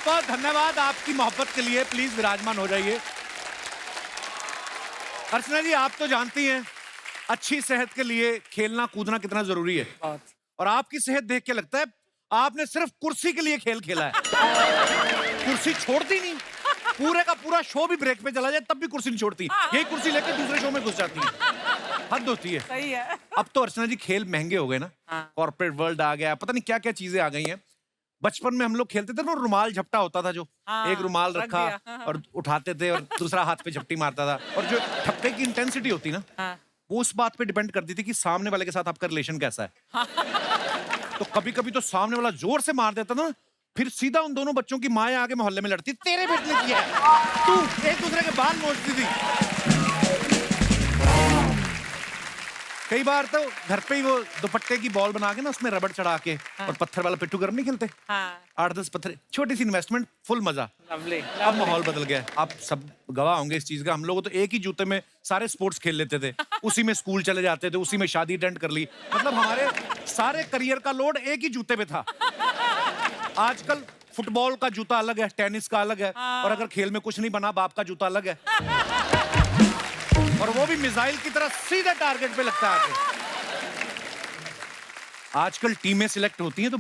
बहुत धन्यवाद आपकी मोहब्बत के लिए। प्लीज विराजमान हो जाइए। अर्चना जी, आप तो जानती हैं अच्छी सेहत के लिए खेलना कूदना कितना जरूरी है। और आपकी सेहत देख के लगता है आपने सिर्फ कुर्सी के लिए खेल खेला है। कुर्सी छोड़ती नहीं, पूरे का पूरा शो भी ब्रेक पे चला जाए तब भी कुर्सी नहीं छोड़ती। यही कुर्सी लेकर दूसरे शो में घुस जाती है। हद होती है। सही है। अब तो अर्चना जी खेल महंगे हो गए ना। कॉर्पोरेट वर्ल्ड आ गया, पता नहीं क्या क्या चीजें आ गई हैं। बचपन में हम लोग खेलते थे ना, रुमाल झपटा होता था जो, एक रुमाल रखा और उठाते थे और दूसरा हाथ पे झपटी मारता था। और जो ठप्पे की इंटेंसिटी होती ना, वो उस बात पे डिपेंड करती थी कि सामने वाले के साथ आपका रिलेशन कैसा है। तो कभी कभी तो सामने वाला जोर से मार देता ना, फिर सीधा उन दोनों बच्चों की माँ आगे मोहल्ले में लड़ती, तेरे बेटे ने किया है, तू, एक दूसरे के बाल नोचती थी। कई बार तो घर पे ही वो दुपट्टे की बॉल बना के ना, उसमें रबड़ चढ़ा के और पत्थर वाला पिट्ठू गरम नहीं खेलते। 8-10 पत्थर, छोटी सी इन्वेस्टमेंट, फुल मजा। अब माहौल बदल गया है। आप सब गवाह होंगे इस चीज का। हम लोग तो एक ही जूते में सारे स्पोर्ट्स खेल लेते थे, उसी में स्कूल चले जाते थे, उसी में शादी अटेंड कर ली। मतलब हमारे सारे करियर का लोड एक ही जूते पे था। आजकल फुटबॉल का जूता अलग है, टेनिस का अलग है, और अगर खेल में कुछ नहीं बना, बाप का जूता अलग है। और वो भी मिसाइल की तरह सीधा टारगेट पे लगता है आके। आजकल टीमें सिलेक्ट होती हैं तो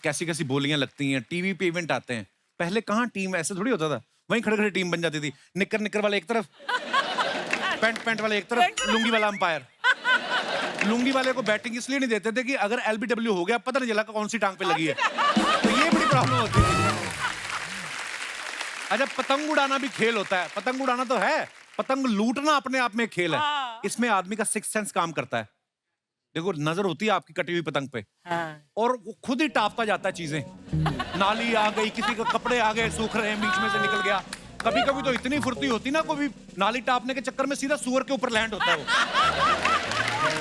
कैसी कैसी बोलियां लगती हैं। टीवी पे इवेंट आते हैं। पहले कहां टीम, ऐसे थोड़ी होता था, वहीं खड़े खड़े टीम बन जाती थी। निक्कर निक्कर वाले एक तरफ, पैंट पैंट वाले एक तरफ, लुंगी वाला अंपायर। लुंगी वाले को बैटिंग इसलिए नहीं देते थे कि अगर LBW हो गया पता नहीं चला कौन सी टांग पे लगी है, तो ये बड़ी प्रॉब्लम होती थी। अच्छा, पतंग उड़ाना भी खेल होता है। पतंग उड़ाना तो है, पतंग लूटना अपने आप में एक खेल है। इसमें आदमी का सिक्स सेंस काम करता है। देखो, नजर होती है आपकी कटी हुई पतंग पे, और वो खुद ही टापता जाता है चीजें। नाली आ गई, किसी के कपड़े आ गए, सूख रहे हैं, बीच में से निकल गया। कभी कभी तो इतनी फुर्ती होती ना, कोई नाली टापने के चक्कर में सीधा सुअर के ऊपर लैंड होता है वो।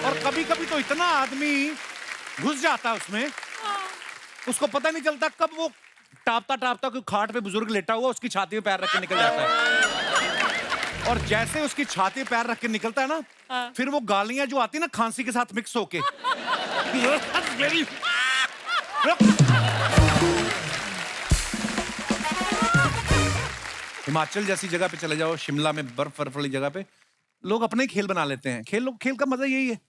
और कभी कभी तो इतना आदमी घुस जाता है उसमें, उसको पता नहीं चलता कब वो टापता टापता कोई खाट पे बुजुर्ग लेटा हुआ उसकी छाती पे पैर रख के निकल जाता है। और जैसे उसकी छाती पे पैर रख के निकलता है ना, फिर वो गालियां जो आती है ना खांसी के साथ मिक्स होके, हिमाचल जैसी जगह पे चले जाओ, शिमला में बर्फ वाली जगह पे लोग अपने ही खेल बना लेते हैं। खेल का मजा यही है।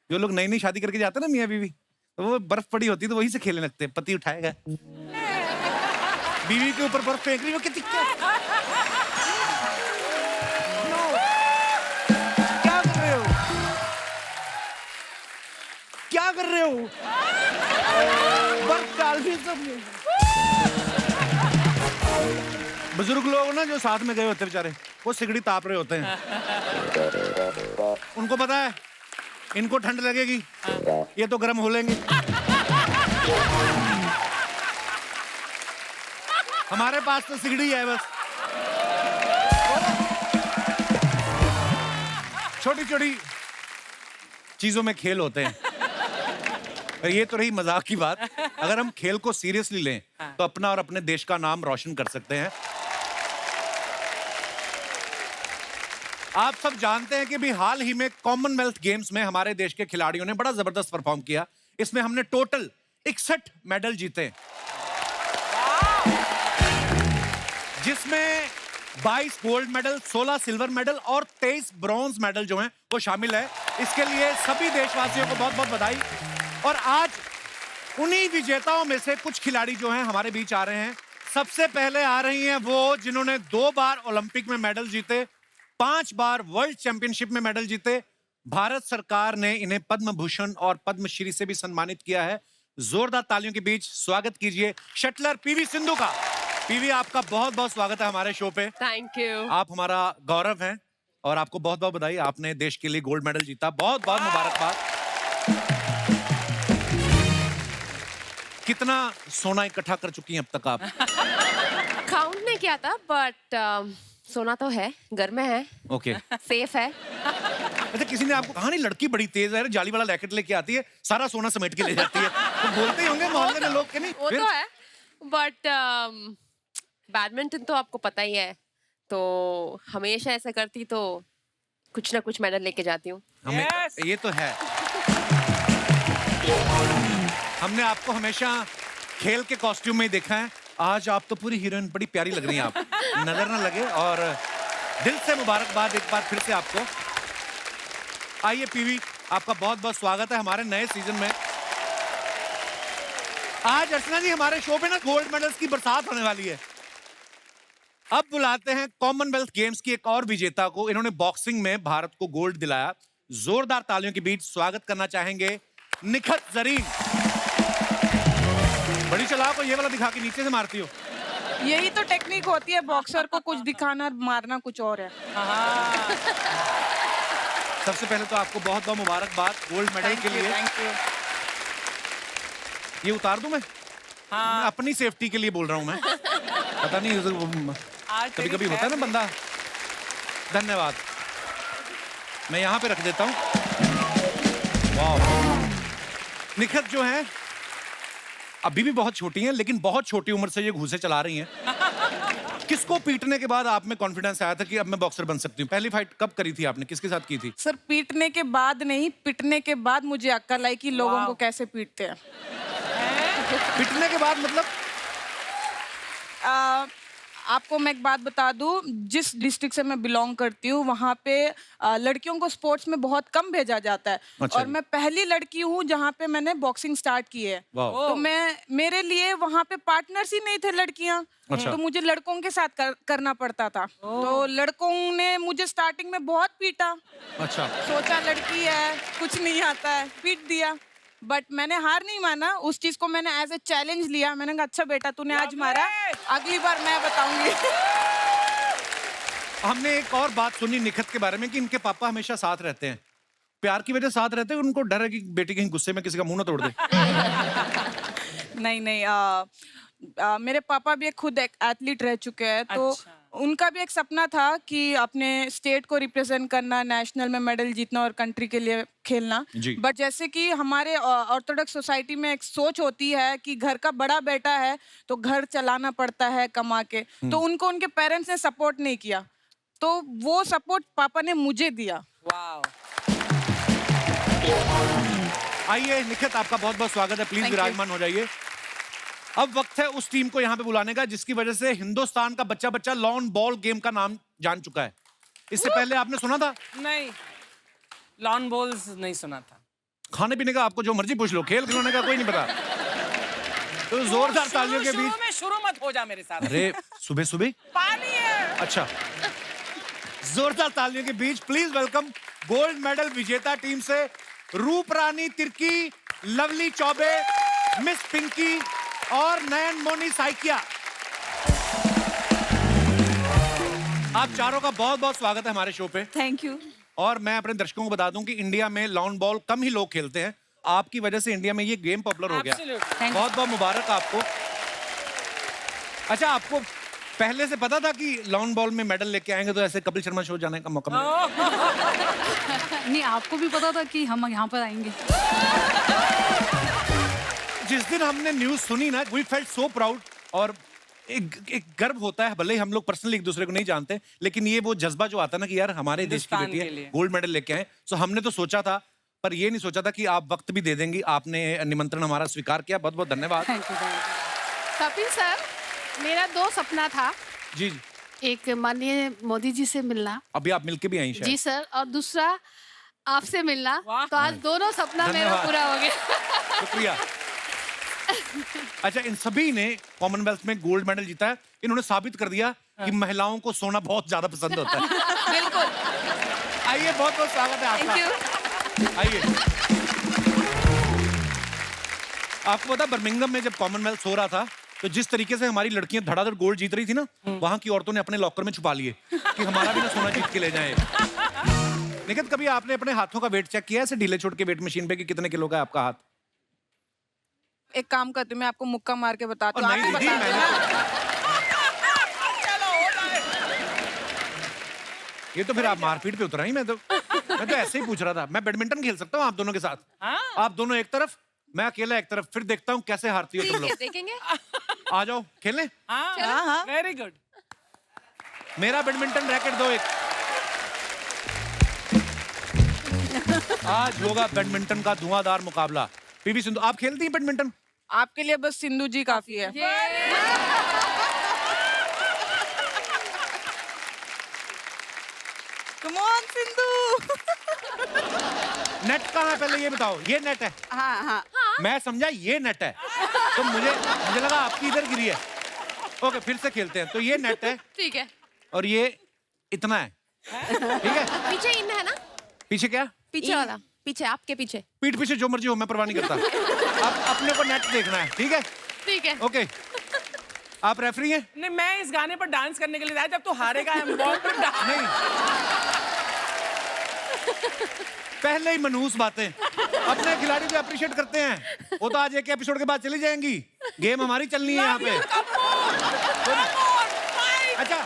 जो लोग नई नई शादी करके जाते हैं ना मियां बीवी, तो वो बर्फ पड़ी होती है तो वहीं से खेलने लगते हैं। पति उठाएगा, बीवी के ऊपर बर्फ फेंक रही हो, कितनी क्या कर रहे हो, क्या कर रहे हो, बर्फ डाल दी सब। बुजुर्ग लोग ना जो साथ में गए होते बेचारे, वो सिगड़ी ताप रहे होते हैं। उनको पता है इनको ठंड लगेगी, ये तो गर्म हो लेंगे। हमारे पास तो सिगड़ी है बस। छोटी छोटी चीजों में खेल होते हैं। ये तो रही मजाक की बात। अगर हम खेल को सीरियसली लें तो अपना और अपने देश का नाम रोशन कर सकते हैं। आप सब जानते हैं कि भी हाल ही में कॉमनवेल्थ गेम्स में हमारे देश के खिलाड़ियों ने बड़ा जबरदस्त परफॉर्म किया। इसमें हमने टोटल 61 मेडल जीते, जिसमें 22 गोल्ड मेडल, 16 सिल्वर मेडल और 23 ब्रॉन्ज मेडल जो हैं वो शामिल है। इसके लिए सभी देशवासियों को बहुत बहुत बधाई। और आज उन्हीं विजेताओं में से कुछ खिलाड़ी जो हैं हमारे बीच आ रहे हैं। सबसे पहले आ रही हैं वो जिन्होंने 2 बार ओलंपिक में मेडल जीते, 5 बार वर्ल्ड चैंपियनशिप में मेडल जीते। भारत सरकार ने इन्हें पद्म भूषण और पद्मश्री से भी सम्मानित किया है। जोरदार तालियों के बीच स्वागत कीजिए शटलर पीवी सिंधु का। पीवी, आपका बहुत बहुत स्वागत है हमारे शो पे। Thank you. आप हमारा गौरव हैं और आपको बहुत बहुत बधाई। आपने देश के लिए गोल्ड मेडल जीता, बहुत बहुत मुबारकबाद। कितना सोना इकट्ठा कर चुकी हैं अब तक आप? काउंट नहीं किया था, बट सोना तो है, घर में है। ओके, सेफ है। अच्छा, किसी ने आपको कहा नहीं लड़की बड़ी तेज है, जाली वाला रैकेट लेके आती है, सारा सोना समेट के ले जाती है? तो बोलते ही होंगे मोहल्ले में लोग कि नहीं? वो तो है, बट बैडमिंटन तो आपको पता ही है, तो हमेशा ऐसा करती तो कुछ ना कुछ मेडल लेके जाती हूँ। ये तो है। हमने आपको हमेशा खेल के कॉस्ट्यूम में ही देखा है। आज आप तो पूरी हीरोइन बड़ी प्यारी लग रही हैं आप, नजर ना लगे। और दिल से मुबारकबाद एक बार फिर से आपको। आइए पीवी, आपका बहुत बहुत स्वागत है हमारे नए सीजन में। आज अर्चना जी हमारे शो पे ना गोल्ड मेडल्स की बरसात होने वाली है। अब बुलाते हैं कॉमनवेल्थ गेम्स की एक और विजेता को। इन्होंने बॉक्सिंग में भारत को गोल्ड दिलाया। जोरदार तालियों के बीच स्वागत करना चाहेंगे निखत जरीन। बड़ी चालाक को ये वाला दिखा के नीचे से मारती हो। यही तो टेक्निक होती है, बॉक्सर को कुछ दिखाना मारना कुछ और है। सबसे पहले तो आपको बहुत बहुत मुबारकबाद गोल्ड मेडल के लिए। Thank you. ये उतार दूं मैं? मैं अपनी सेफ्टी के लिए बोल रहा हूं मैं। पता नहीं कभी कभी होता है ना बंदा। धन्यवाद, मैं यहाँ पे रख देता हूँ। वाह, निखत जो है अभी भी बहुत छोटी हैं, लेकिन बहुत छोटी उम्र से ये घूसे चला रही हैं। किसको पीटने के बाद आप में कॉन्फिडेंस आया था कि अब मैं बॉक्सर बन सकती हूँ? पहली फाइट कब करी थी आपने, किसके साथ की थी? सर पीटने के बाद नहीं, पिटने के बाद मुझे अक्ल आई कि लोगों को कैसे पीटते हैं। पीटने के बाद मतलब? आपको मैं एक बात बता दूं, जिस डिस्ट्रिक्ट से मैं बिलोंग करती हूँ वहाँ पे लड़कियों को स्पोर्ट्स में बहुत कम भेजा जाता है। अच्छा। और मैं पहली लड़की हूँ जहाँ पे मैंने बॉक्सिंग स्टार्ट की है। तो मेरे लिए वहाँ पे पार्टनर्स ही नहीं थे लड़कियाँ। अच्छा। तो मुझे लड़कों के साथ करना पड़ता था। तो लड़कों ने मुझे स्टार्टिंग में बहुत पीटा। अच्छा। सोचा लड़की है, कुछ नहीं आता है, पीट दिया। बट मैंने हार नहीं माना, उस चीज को मैंने एज ए चैलेंज लिया। मैंने कहा अच्छा बेटा तूने आज मारा, अगली बार मैं बताऊंगी। हमने एक और बात सुनी निखत के बारे में कि इनके पापा हमेशा साथ रहते हैं। प्यार की वजह साथ रहते हैं, उनको डर है कि बेटी कहीं गुस्से में किसी का मुंह ना तोड़ दे। नहीं नहीं, मेरे पापा भी खुद एक एथलीट रह चुके हैं। तो उनका भी एक सपना था कि अपने स्टेट को रिप्रेजेंट करना, नेशनल में मेडल जीतना और कंट्री के लिए खेलना। बट जैसे कि हमारे ऑर्थोडॉक्स सोसाइटी में एक सोच होती है कि घर का बड़ा बेटा है तो घर चलाना पड़ता है कमा के, तो उनको उनके पेरेंट्स ने सपोर्ट नहीं किया। तो वो सपोर्ट पापा ने मुझे दिया। आइए निखत, आपका बहुत बहुत स्वागत है। प्लीज विराजमान हो जाइए। अब वक्त है उस टीम को यहाँ पे बुलाने का जिसकी वजह से हिंदुस्तान का बच्चा बच्चा लॉन बॉल गेम का नाम जान चुका है। इससे पहले आपने सुना था? नहीं, लॉन बॉल्स नहीं सुना था। खाने पीने का आपको जो मर्जी पूछ लो, खेल खिलौने का कोई नहीं पता। तो जोरदार तालियों के बीच शुरू मत हो जा मेरे साथ। अरे सुबह सुबह पानी है। अच्छा, जोरदार तालियों के बीच प्लीज वेलकम गोल्ड मेडल विजेता टीम से रूप रानी तिर्की, लवली चौबे, मिस पिंकी और नयन मोनी साइकिया। आप चारों का बहुत बहुत स्वागत है हमारे शो पे। Thank you. और मैं अपने दर्शकों को बता दूं कि इंडिया में लॉन बॉल कम ही लोग खेलते हैं। आपकी वजह से इंडिया में ये गेम पॉपुलर हो गया। बहुत बहुत मुबारक आपको। अच्छा, आपको पहले से पता था कि लॉन बॉल में मेडल लेके आएंगे तो ऐसे कपिल शर्मा शो जाने का मौका मिलेगा? नहीं, आपको भी पता था कि हम यहाँ पर आएंगे? जिस दिन हमने न्यूज सुनी ना, वी फेल्ट सो प्राउड। और एक गर्व होता है, भले ही हम लोग पर्सनली एक दूसरे को नहीं जानते, लेकिन ये वो जज्बा जो आता है ना कि यार हमारे देश की बेटी है, गोल्ड मेडल लेके आए। सो हमने तो सोचा था, पर ये नहीं सोचा था कि आप वक्त भी दे देंगी। आपने निमंत्रण हमारा स्वीकार किया, बहुत बहुत धन्यवाद। कपिल सर, मेरा 2 सपना था। जी जी। एक माननीय मोदी जी से मिलना। अभी आप मिलके भी आई शायद। जी सर, और दूसरा आपसे मिलना। तो आज दोनों सपना मेरा पूरा हो गया। शुक्रिया। अच्छा, इन सभी ने कॉमनवेल्थ में गोल्ड मेडल जीता है। इन्होंने साबित कर दिया कि महिलाओं को सोना बहुत ज्यादा पसंद होता है। बिल्कुल। आइए, बहुत बहुत स्वागत है आपका। Thank you. आइए। आपको पता, बर्मिंघम में जब कॉमनवेल्थ हो रहा था तो जिस तरीके से हमारी लड़कियां धड़ाधड़ गोल्ड जीत रही थी ना, वहां की औरतों ने अपने लॉकर में छुपा लिए कि हमारा भी ना सोना जीत के ले जाए। निखत, कभी आपने अपने हाथों का वेट चेक किया ऐसे ढीले छोड़ के वेट मशीन पे कि कितने किलो का है आपका हाथ? एक काम करती हूँ, मैं आपको मुक्का मार के बताती हूँ। नहीं दीदी, ये तो फिर आप मारपीट पे उतरा ही। मैं तो ऐसे ही पूछ रहा था। मैं बैडमिंटन खेल सकता हूँ आप दोनों के साथ। आप दोनों एक तरफ, मैं अकेला एक तरफ, फिर देखता हूँ कैसे हारती हो तुम लोग। देखेंगे। आ जाओ खेलने। हाँ, वेरी गुड। मेरा बैडमिंटन रैकेट दो एक। आज होगा बैडमिंटन का धुआंधार मुकाबला। पीवी सिंधु, आप खेलती हैं बैडमिंटन? आपके लिए बस सिंधु जी काफी है। Come on Sindhu. नेट कहाँ है पहले ये बताओ। ये नेट है? हाँ हाँ मैं समझा ये नेट है, तो मुझे लगा आपकी इधर गिरी है। ओके, फिर से खेलते हैं। तो ये नेट है ठीक है। और ये इतना है, ठीक है? पीछे इन है ना? पीछे क्या? पीछे वाला, पीछे आपके पीछे। पीठ पीछे जो मर्जी हो, मैं परवाह नहीं करता। अब अपने को नेट देखना है, ठीक है? ठीक है। ओके, आप रेफरी हैं? नहीं, मैं इस गाने पर डांस करने के लिए आया, जब तू हारेगा I'm born to dance। नहीं, पहले ही मनहूस बातें। अपने खिलाड़ी को अप्रिशिएट करते हैं। वो तो आज एक एपिसोड के बाद चली जाएंगी। गेम हमारी चलनी है यहाँ पे। अच्छा,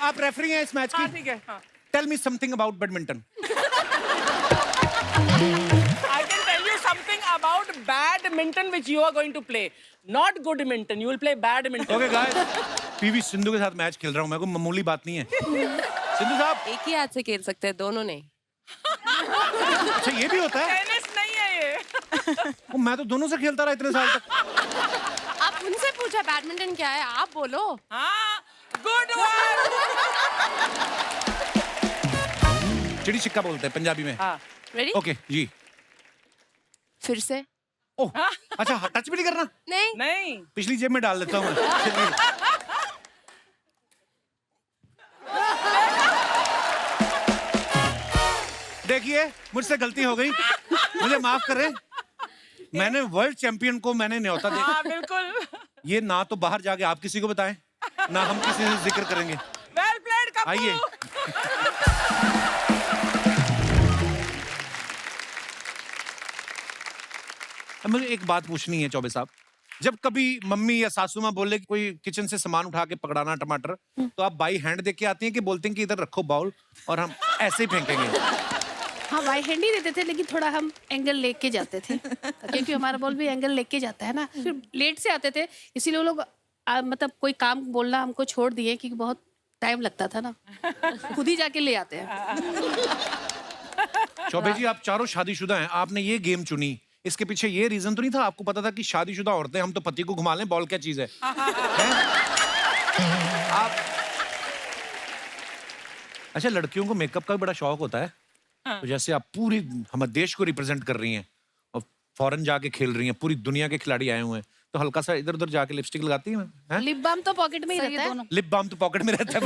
आप रेफरी हैं इस मैच की? हाँ, ठीक है। हाँ। Tell me something about badminton. I can tell you something about badminton which you are going to play. Not good minton, you will play badminton. Okay guys, PV Sindhu के साथ मैच खेल रहा हूँ मैं, कोई मामूली बात नहीं है। सिंधु साहब, एक ही हाथ से खेल सकते हैं, दोनों नहीं। अच्छा ये भी होता है? टेनिस नहीं है ये। मैं तो दोनों से खेलता रहा इतने साल तक। आप उनसे पूछा बैडमिंटन क्या है, आप बोलो। हाँ, good one। चिड़ी छिक्का बोलते हैं पंजाबी में। हाँ। रेडी? ओके जी। फिर से? ओह, अच्छा टच भी नहीं करना? नहीं। नहीं। पिछली जेब में डाल देता हूँ मैं। चलिए। देखिए, मुझसे गलती हो गई, मुझे माफ करें। मैंने वर्ल्ड चैंपियन को मैंने न्योता दिया। हाँ, बिल्कुल। ये ना तो बाहर जाके आप किसी को बताएं, ना हम किसी से जिक्र करेंगे। Well played, Kappu. आइए। अब मुझे एक बात पूछनी है चौबे साहब, जब कभी मम्मी या सासू माँ बोले कि कोई किचन से सामान उठा के पकड़ाना टमाटर, तो आप बाई हैंड देके आती हैं कि बोलते हैं कि इधर रखो बाउल और हम ऐसे ही फेंकेंगे? हाँ, बाई हैंड ही देते थे, लेकिन थोड़ा हम एंगल लेके जाते थे, क्योंकि हमारा बॉल भी एंगल लेके जाता है ना। फिर लेट से आते थे, इसीलिए वो लोग मतलब कोई काम बोलना हमको छोड़ दिए, क्योंकि बहुत टाइम लगता था ना, खुद ही जाके ले आते हैं। चौबे जी, आप चारों शादीशुदा हैं, आपने ये गेम चुनी, इसके पीछे ये रीजन तो नहीं था? आपको पता था कि शादीशुदा औरतें हम तो पति को घुमा लें, बॉल क्या चीज है? हैं? आप अच्छा, लड़कियों को मेकअप का भी बड़ा शौक होता है। तो जैसे आप पूरी हमारे देश को रिप्रेजेंट कर रही हैं और फॉरेन जाके खेल रही हैं, पूरी दुनिया के खिलाड़ी आए हुए हैं, तो हल्का सा इधर उधर जाके लिपस्टिक लगाती हैं? लिप बाम तो पॉकेट में ही रहता है। लिप बाम तो पॉकेट में रहता है।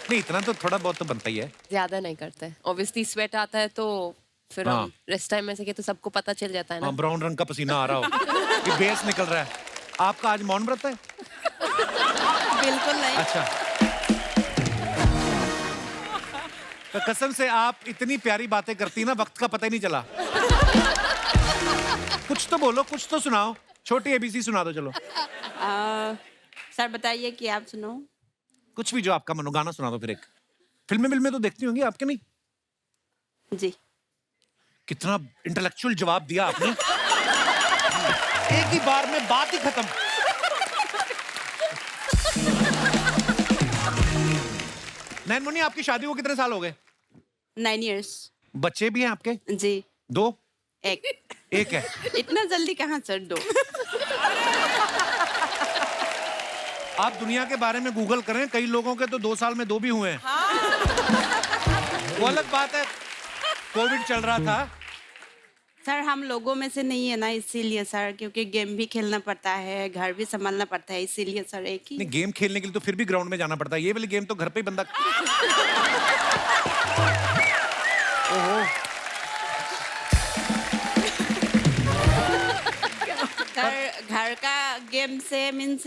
नहीं, इतना तो थोड़ा बहुत तो बनता ही है। ज्यादा नहीं करते, ऑब्वियसली स्वेट आता है तो फिर हम रेस्ट टाइम में से तो सबको पता चल जाता है ना। ब्राउन रंग का पसीना आ रहा हो कि बेस निकल रहा है। आपका आज मौन व्रत है? बिल्कुल नहीं। अच्छा, तो कसम से आप इतनी प्यारी बातें करती ना, वक्त का पता ही नहीं चला। कुछ तो बोलो, कुछ तो सुनाओ, छोटी एबीसी सुना दो चलो। सर बताइए कि आप सुनो। कुछ भी जो आपका मनो, गाना सुना दो फिर एक। फिल्में तो देखती होंगी आपके? नहीं जी। कितना इंटेलेक्चुअल जवाब दिया आपने। एक ही बार में बात ही खत्म। नैनमुनी, आपकी शादी को कितने साल हो गए? 9 years। बच्चे भी हैं आपके? जी। 2? एक है। इतना जल्दी कहाँ सर? 2। आप दुनिया के बारे में गूगल करें, कई लोगों के तो 2 साल में 2 भी हुए हैं। वो अलग बात है, कोविड चल रहा था। सर हम लोगों में से नहीं है ना, इसीलिए सर, क्योंकि गेम भी खेलना पड़ता है, घर भी संभालना पड़ता है, इसीलिए सर एक ही। नहीं, गेम खेलने के लिए तो फिर भी ग्राउंड में जाना पड़ता है, ये वाली गेम तो घर पे ही बंदा। ओहो, सर घर का गेम से मीन्स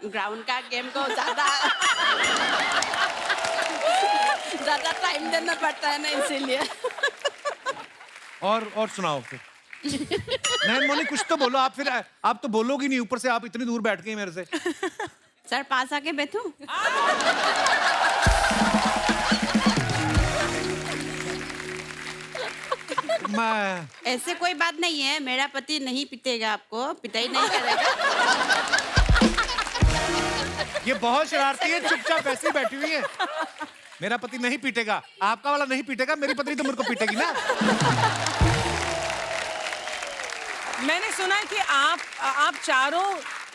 ग्राउंड का गेम को ज्यादा टाइम देना पड़ता है ना, इसीलिए। और सुनाओ फिर। नैनमुनी, कुछ तो बोलो आप। फिर आप तो बोलोगी नहीं, ऊपर से आप इतनी दूर बैठ गई मेरे से। सर पास आके बैठूं? मैं ऐसे कोई बात नहीं है, मेरा पति नहीं पीटेगा आपको, पिटाई नहीं करेगा। ये बहुत शरारती है, चुपचाप ऐसे ही बैठी हुई है। मेरा पति नहीं पीटेगा, आपका वाला नहीं पीटेगा, मेरी पत्नी तो मेरे को पीटेगी ना। मैंने सुना है कि आप चारों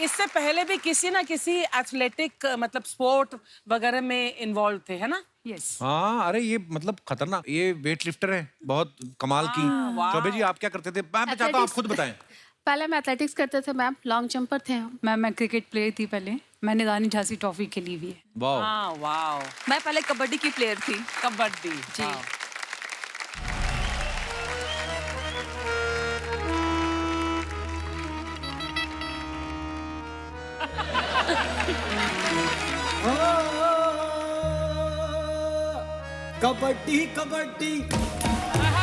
इससे पहले भी किसी ना किसी एथलेटिक मतलब स्पोर्ट वगैरह में इन्वॉल्व थे, है ना? यस। हाँ, अरे ये मतलब खतरनाक, ये वेट लिफ्टर है, बहुत कमाल की। चौबे जी आप क्या करते थे? मैं चाहता हूँ आप खुद बताएं। पहले मैं एथलेटिक्स करते थे मैम, लॉन्ग जंपर थे हम। मैं क्रिकेट प्लेयर थी पहले। मैंने रानी झांसी ट्रॉफी खेली हुई है। वाह। हाँ, वाओ। मैं पहले कबड्डी की प्लेयर थी। कबड्डी जी। कबड्डी कबड्डी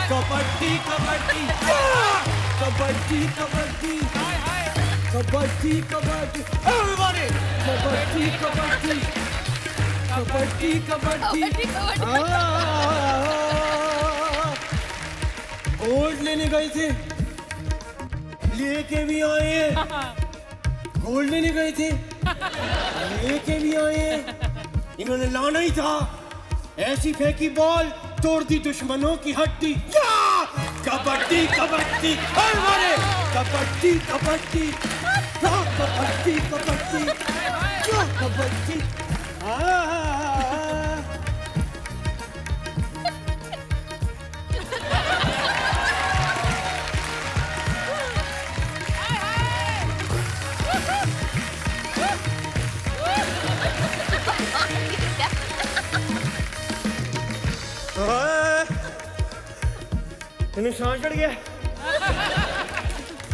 कबड्डी कबड्डी कबड्डी कबड्डी कबड्डी कबड्डी everybody कबड्डी कबड्डी कबड्डी कबड्डी गोल्ड लेने गए थे, लेके भी आए हैं। गोल्ड लेने गए थे, लेके भी आए हैं। इन्होंने लाना ही था, ऐसी फेंकी बॉल तोड़ दी दुश्मनों की हड्डी। कबड्डी कबड्डी अरे कबड्डी कबड्डी कबड्डी कबड्डी कबड्डी। तूने सांस चढ़ गया?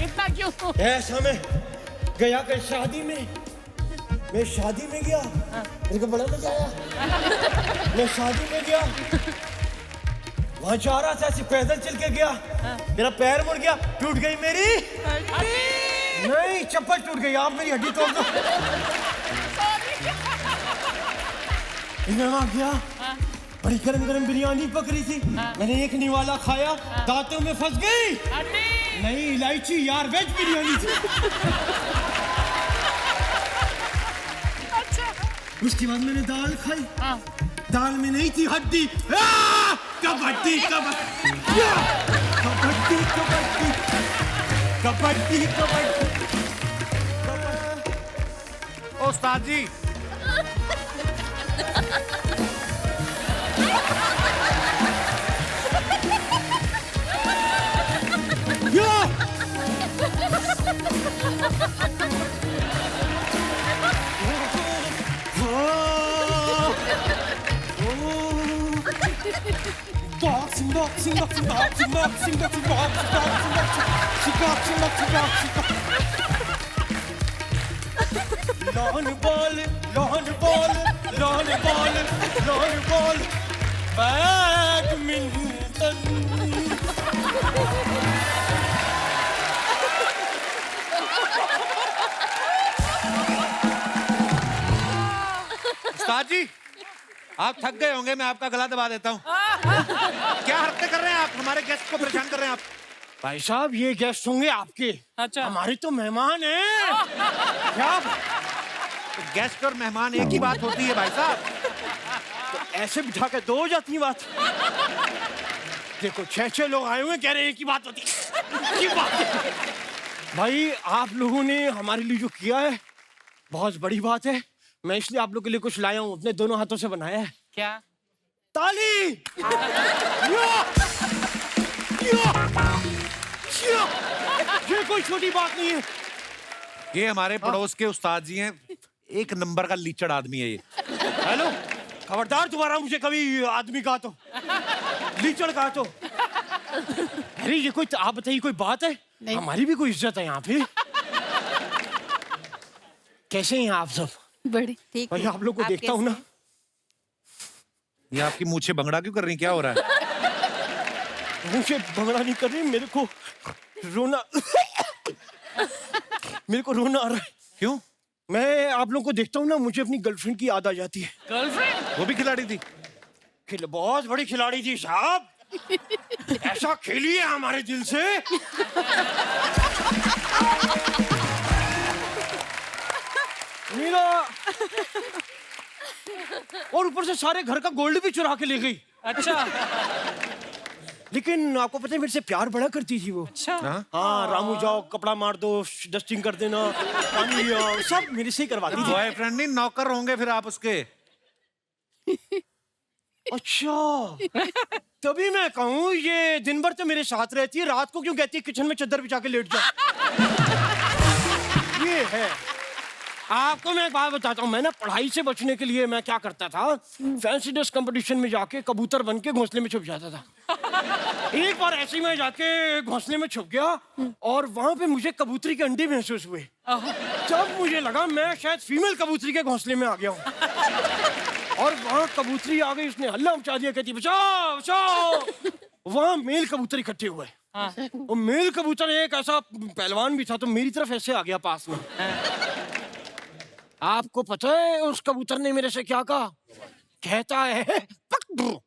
इतना क्यों? ऐसा मैं गया कल शादी में, मैं शादी में गया, मेरे को बड़ा मजा आया। मैं शादी में गया, वहां जा रहा था, ऐसे पैदल चल के गया, मेरा पैर मुड़ गया, टूट गई मेरी नहीं चप्पल टूट गई, आप मेरी हड्डी तोड़ दो। मैं वहां गया, बड़ी गरम गरम बिरयानी पकड़ी थी, मैंने एक निवाला खाया, दांतों में फंस गई। नहीं इलायची यार, वेज बिरयानी थी। उसके बाद मैंने दाल खाई, दाल में नहीं थी हड्डी। कबड्डी कबड्डी कबड्डी कबड्डी कबड्डी कबड्डी। उस्ताद जी Boxing, boxing, boxing, boxing, boxing, boxing, boxing, boxing, boxing, boxing, boxing, boxing. Lawn ball, lawn ball, lawn ball, lawn ball, badminton. उस्ताद जी आप थक गए होंगे, मैं आपका गला दबा देता हूँ। क्या हरकतें कर रहे हैं आप? हमारे गेस्ट को परेशान कर रहे हैं आप। भाई साहब ये गेस्ट होंगे आपके, अच्छा। हमारे तो मेहमान हैं। क्या गेस्ट और मेहमान एक ही बात होती है भाई साहब। तो ऐसे बिठा के दो हो जाती है बात। देखो 6 लोग आए हुए कह रहे हैं एक ही बात होती है। की बात है? भाई आप लोगों ने हमारे लिए जो किया है बहुत बड़ी बात है। मैं इसलिए आप लोगों के लिए कुछ लाया हूँ, अपने दोनों हाथों से बनाया है। क्या? ताली। यो! यो! यो! ये कोई छोटी बात नहीं है। ये हमारे पड़ोस के उस्ताद जी हैं, एक नंबर का लीचड़ आदमी है ये। हेलो, खबरदार दोबारा मुझे कभी आदमी कहा तो, लीचड़ कहा तो। अरे ये कोई, आप बताइए कोई बात है? हमारी भी कोई इज्जत है यहाँ पे। कैसे हैं आप सब? बड़ी ठीक भाई है। आप लोग को देखता हूँ ना, ये आपकी मूछें बंगड़ा क्यों कर रही हैं? क्या हो रहा है? मुझे भंगड़ा नहीं कर रही, मेरे को रोना मेरे को रोना आ रहा है। क्यों? मैं आप लोग को देखता हूँ ना, मुझे अपनी गर्लफ्रेंड की याद आ जाती है। गर्लफ्रेंड? वो भी खिलाड़ी थी? बहुत बड़ी खिलाड़ी थी साहब। ऐसा खेली है हमारे दिल से। मेरा और ऊपर से सारे घर का गोल्ड भी चुरा के ले गई। अच्छा। लेकिन आपको पता है मेरे से प्यार बड़ा करती थी वो। अच्छा हाँ, रामू जाओ कपड़ा मार दो, डस्टिंग कर देना, पानी ले आओ, सब मेरे से ही करवाती थी। बॉयफ्रेंड नहीं, नौकर होंगे फिर आप उसके। अच्छा तभी मैं कहूँ ये दिन भर तो मेरे साथ रहती है, रात को क्यों कहती है किचन में चादर बिछा के लेट जाओ। ये है। आपको मैं एक बात बताता हूँ, मैं ना पढ़ाई से बचने के लिए मैं क्या करता था, फैंसी ड्रेस कंपटीशन में जाके कबूतर बन के घोंसले में छुप जाता था। एक बार ऐसे ही मैं जाके घोंसले में छुप गया और वहां पे मुझे कबूतरी के अंडे महसूस हुए। तब मुझे लगा मैं शायद फीमेल कबूतरी के घोंसले में आ गया हूँ। और वहां कबूतरी आ गई, उसने हल्ला मचा दिया, कहती बचाओ बचाओ। वहां मेल कबूतर इकट्ठे हुए। और मेल कबूतर एक ऐसा पहलवान भी था, तो मेरी तरफ ऐसे आ गया पास में। आपको पता है उस कबूतर ने मेरे से क्या कहा? कहता है पक।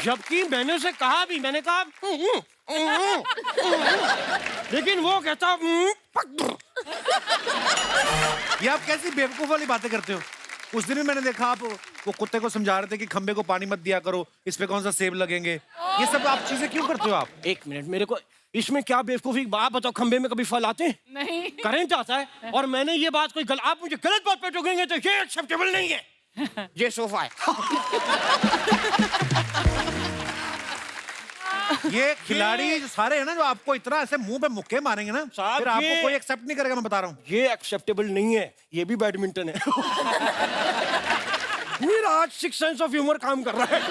जबकि मैंने उसे कहा भी, मैंने कहा लेकिन वो कहता पक। ये आप कैसी बेवकूफ वाली बातें करते हो? उस दिन भी मैंने देखा आप वो कुत्ते को समझा रहे थे कि खंबे को पानी मत दिया करो, इस पे कौन सा सेब लगेंगे। ये सब आप चीजें क्यों करते हो आप? एक मिनट, मेरे को इसमें क्या बेवकूफी बात बताओ, खंबे में कभी फल आते हैं? नहीं। करंट आता है। और मैंने ये बात कोई आप मुझे गलत बात पे टोकेंगे तो ये एक्सेप्टेबल नहीं है। ये सोफा है। ये खिलाड़ी जो सारे हैं ना, जो आपको इतना ऐसे मुंह पे मुक्के मारेंगे ना, साहब, फिर आपको ये- कोई एक्सेप्ट नहीं करेगा, मैं बता रहा हूँ। ये एक्सेप्टेबल नहीं है, ये भी बैडमिंटन है। मेरा आज सिक्स सेंस ऑफ ह्यूमर काम कर रहा है।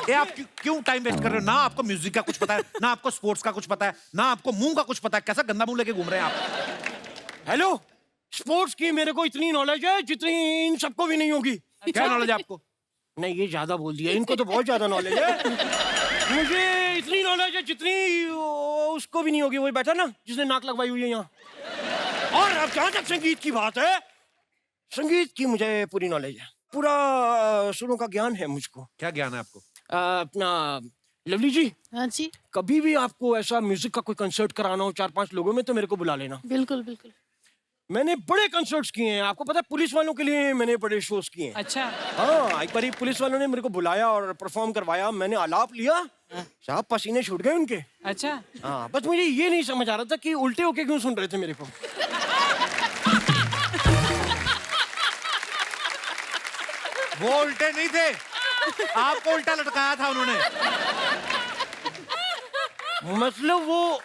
ये आप क्यों टाइम वेस्ट कर रहे हो? ना आपको म्यूजिक का कुछ पता है, ना आपको स्पोर्ट्स का कुछ पता है, ना आपको मुंह का कुछ पता है। कैसा गंदा मुंह लेके घूम रहे हैं आप? हेलो, स्पोर्ट्स की मेरे को इतनी नॉलेज है जितनी इन सबको भी नहीं होगी। क्या नॉलेज है आपको? नहीं, ये ज्यादा बोल दिया, इनको तो बहुत ज्यादा नॉलेज है। मुझे इतनी नॉलेज है जितनी उसको भी नहीं होगी, वही बैठा ना जिसने नाक लगवाई हुई है यहाँ। और अब जहाँ तक संगीत की बात है, संगीत की मुझे पूरी नॉलेज है, पूरा सुरों का ज्ञान है मुझको। क्या ज्ञान है आपको? अपना लवली जी, हाँ जी, कभी भी आपको ऐसा म्यूजिक का कोई कंसर्ट कराना हो 4-5 लोगों में, तो मेरे को बुला लेना। बिल्कुल बिल्कुल। मैंने बड़े कंसर्ट्स किए हैं, आपको पता है, पुलिस वालों के लिए मैंने बड़े शोज किए हैं। अच्छा हाँ, एक बार पुलिस वालों ने मेरे को बुलाया और परफॉर्म करवाया, मैंने आलाप लिया, साहब पसीने छूट गए उनके। अच्छा हाँ, बस मुझे ये नहीं समझ आ रहा था कि उल्टे होके क्यों सुन रहे थे मेरे को। वो उल्टे नहीं थे, आपको उल्टा लटकाया था उन्होंने। मतलब वो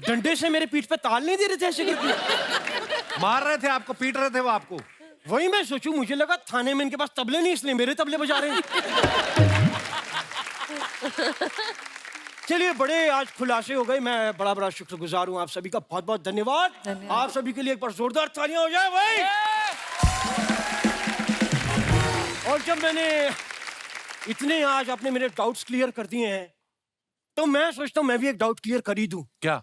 डंडे से मेरे पीठ पे ताल नहीं दे रहे थे ऐसे करके? मार रहे थे आपको, पीट रहे थे वो आपको। वही मैं सोचूं, मुझे लगा थाने में इनके पास तबले नहीं, इसलिए मेरे तबले बजा रहे हैं। चलिए, बड़े आज खुलासे हो गए, मैं बड़ा बड़ा शुक्रगुजार हूँ आप सभी का, बहुत बहुत धन्यवाद। आप सभी के लिए एक बार जोरदार तालियां हो जाए भाई। और जब मैंने इतने आज आपने मेरे डाउट्स क्लियर कर दिए हैं, तो मैं सोचता हूँ मैं भी एक डाउट क्लियर कर ही दूं। क्या?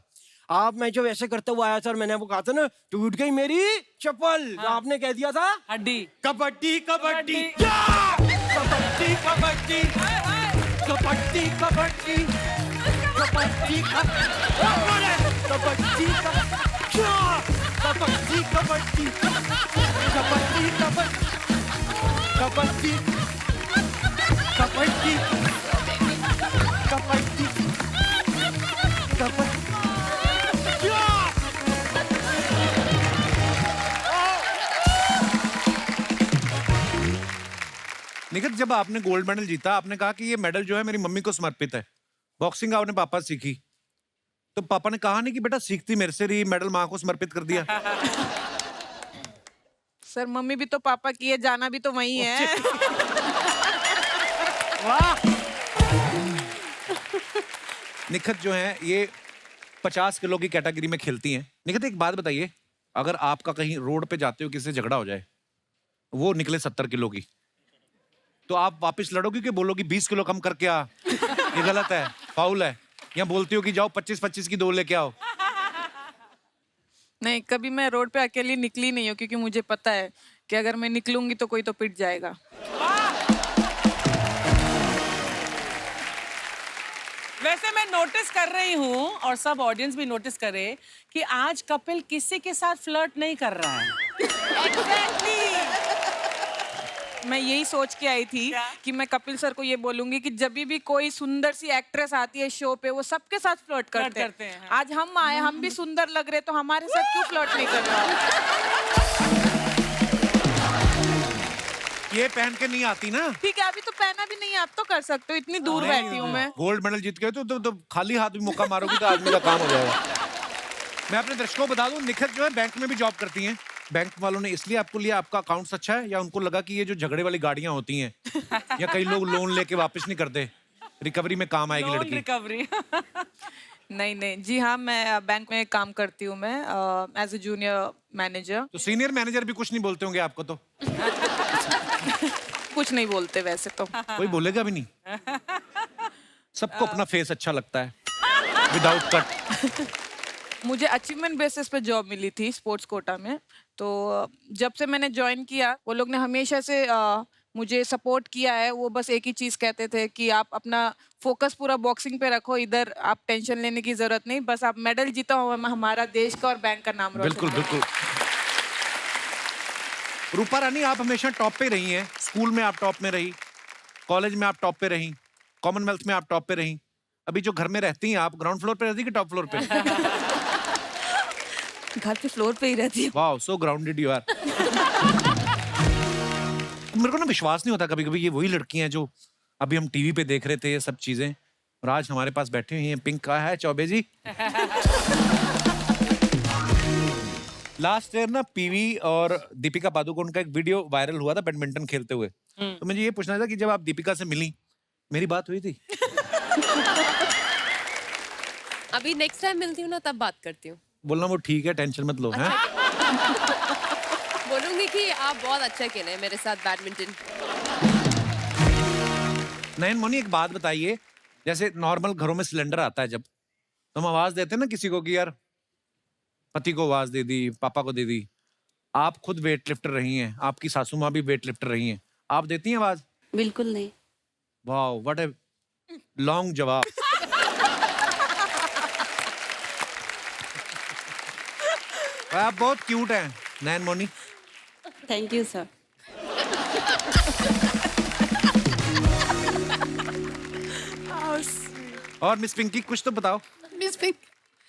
आप मैं जब ऐसे करता हुआ आया था और मैंने आपको कहा था ना, टूट गई मेरी चप्पल, तो आपने कह दिया था हड्डी कबड्डी कबड्डी कबड्डी। या! कबड्डी कबड्डी कबड्डी कबड्डी कबड्डी कबड्डी कबड्डी कबड्डी कबड्डी कबड्डी कबड्डी कबड्डी कबड्डी। निखित, जब आपने गोल्ड मेडल जीता, आपने कहा कि ये मेडल जो है मेरी मम्मी को समर्पित है। बॉक्सिंग आपने पापा से सीखी, तो पापा ने कहा नहीं कि बेटा सीखती मेरे से रही, मेडल माँ को समर्पित कर दिया? सर मम्मी भी तो पापा की है, जाना भी तो वही है। वाह! निखित जो है ये 50 किलो की कैटेगरी में खेलती हैं। निखित, एक बात बताइए, अगर आपका कहीं रोड पे जाते हो, किसी से झगड़ा हो जाए, वो निकले 70 किलो की, तो आप वापस लड़ोगे कि बोलोगी 20 किलो कम करके आ, ये गलत है, फाउल है, या बोलती हो कि जाओ 25-25 की 2 लेके आओ? नहीं, कभी मैं रोड पे अकेली निकली नहीं हूँ, क्योंकि मुझे पता है कि अगर मैं निकलूंगी तो कोई तो पिट जाएगा। वैसे मैं नोटिस कर रही हूँ और सब ऑडियंस भी नोटिस करे कि आज कपिल किसी के साथ फ्लर्ट नहीं कर रहा है। मैं यही सोच के आई थी कि मैं कपिल सर को ये बोलूंगी कि जब भी कोई सुंदर सी एक्ट्रेस आती है शो पे वो सबके साथ फ्लर्ट करते हैं। आज हम आए, हम भी सुंदर लग रहे तो हमारे साथ क्यों फ्लर्ट नहीं कर रहे हो? ये पहन के नहीं आती ना। ठीक है, अभी तो पहना भी नहीं है, आप तो कर सकते हो, इतनी दूर बैठी हूँ मैं। गोल्ड मेडल जीत गए तो खाली हाथ भी मौका मारोगी तो आदमी का काम हो जाएगा। मैं अपने दर्शकों को बता दूं, निखत जो है बैंक में भी जॉब करती हैं। बैंक वालों ने इसलिए आपको लिया, आपका अकाउंट अच्छा है या उनको लगा कि ये जो झगड़े वाली गाड़ियां होती हैं या कई लोग लोन लेके वापस नहीं करते, रिकवरी में काम आएगी लड़की। रिकवरी। नहीं जी हाँ, मैं बैंक में काम करती हूँ, मैं एज ए जूनियर मैनेजर। तो सीनियर मैनेजर भी कुछ नहीं बोलते होंगे आपको तो? कुछ नहीं बोलते वैसे तो। कोई बोलेगा भी नहीं। सबको अपना फेस अच्छा लगता है विदाउट कट। मुझे अचीवमेंट बेसिस पे जॉब मिली थी स्पोर्ट्स कोटा में। तो जब से मैंने ज्वाइन किया वो लोग ने हमेशा से मुझे सपोर्ट किया है। वो बस एक ही चीज़ कहते थे कि आप अपना फोकस पूरा बॉक्सिंग पे रखो, इधर आप टेंशन लेने की जरूरत नहीं, बस आप मेडल जीता हो, हमारा देश का और बैंक का नाम रोशन। बिल्कुल बिल्कुल। रूपा रानी, आप हमेशा टॉप पे रही हैं। स्कूल में आप टॉप में रही, कॉलेज में आप टॉप पे रही, कॉमनवेल्थ में आप टॉप पे रही। अभी जो घर में रहती हैं आप, ग्राउंड फ्लोर पे रहती कि टॉप फ्लोर पे? घर पे फ्लोर पे ही रहती है। Wow, so grounded you are. मेरे को ना विश्वास नहीं होता कभी कभी ये वही लड़की हैं जो अभी हम टीवी पे देख रहे थे ये सब चीजें, और आज हमारे पास बैठे हुए हैं। पिंक कहाँ है चौबे जी? लास्ट ईयर ना पीवी और दीपिका पादुकोण का एक वीडियो वायरल हुआ था बैडमिंटन खेलते हुए। तो मुझे ये पूछना था कि जब आप दीपिका से मिली, मेरी बात हुई थी? अभी नेक्स्ट टाइम मिलती हूँ ना तब बात करती हूँ। बोलना वो ठीक है, टेंशन मत लो। हैं? बोलूंगी कि आप बहुत अच्छा खेले मेरे साथ बैडमिंटन। नयन मोनी, एक बात बताइए, जैसे नॉर्मल घरों में सिलेंडर आता है जब, तो हम आवाज देते हैं ना किसी को कि यार पति को आवाज दे दी, पापा को दे दी। आप खुद वेट लिफ्टर रही हैं, आपकी सासू माँ भी वेट लिफ्टर रही हैं, आप देती हैं आवाज? बिल्कुल नहीं। वाह, व्हाट ए लॉन्ग जवाब। आप बहुत क्यूट हैं Nayan Moni. Thank you sir. और मिस पिंकी, कुछ तो बताओ। मिस पिंक,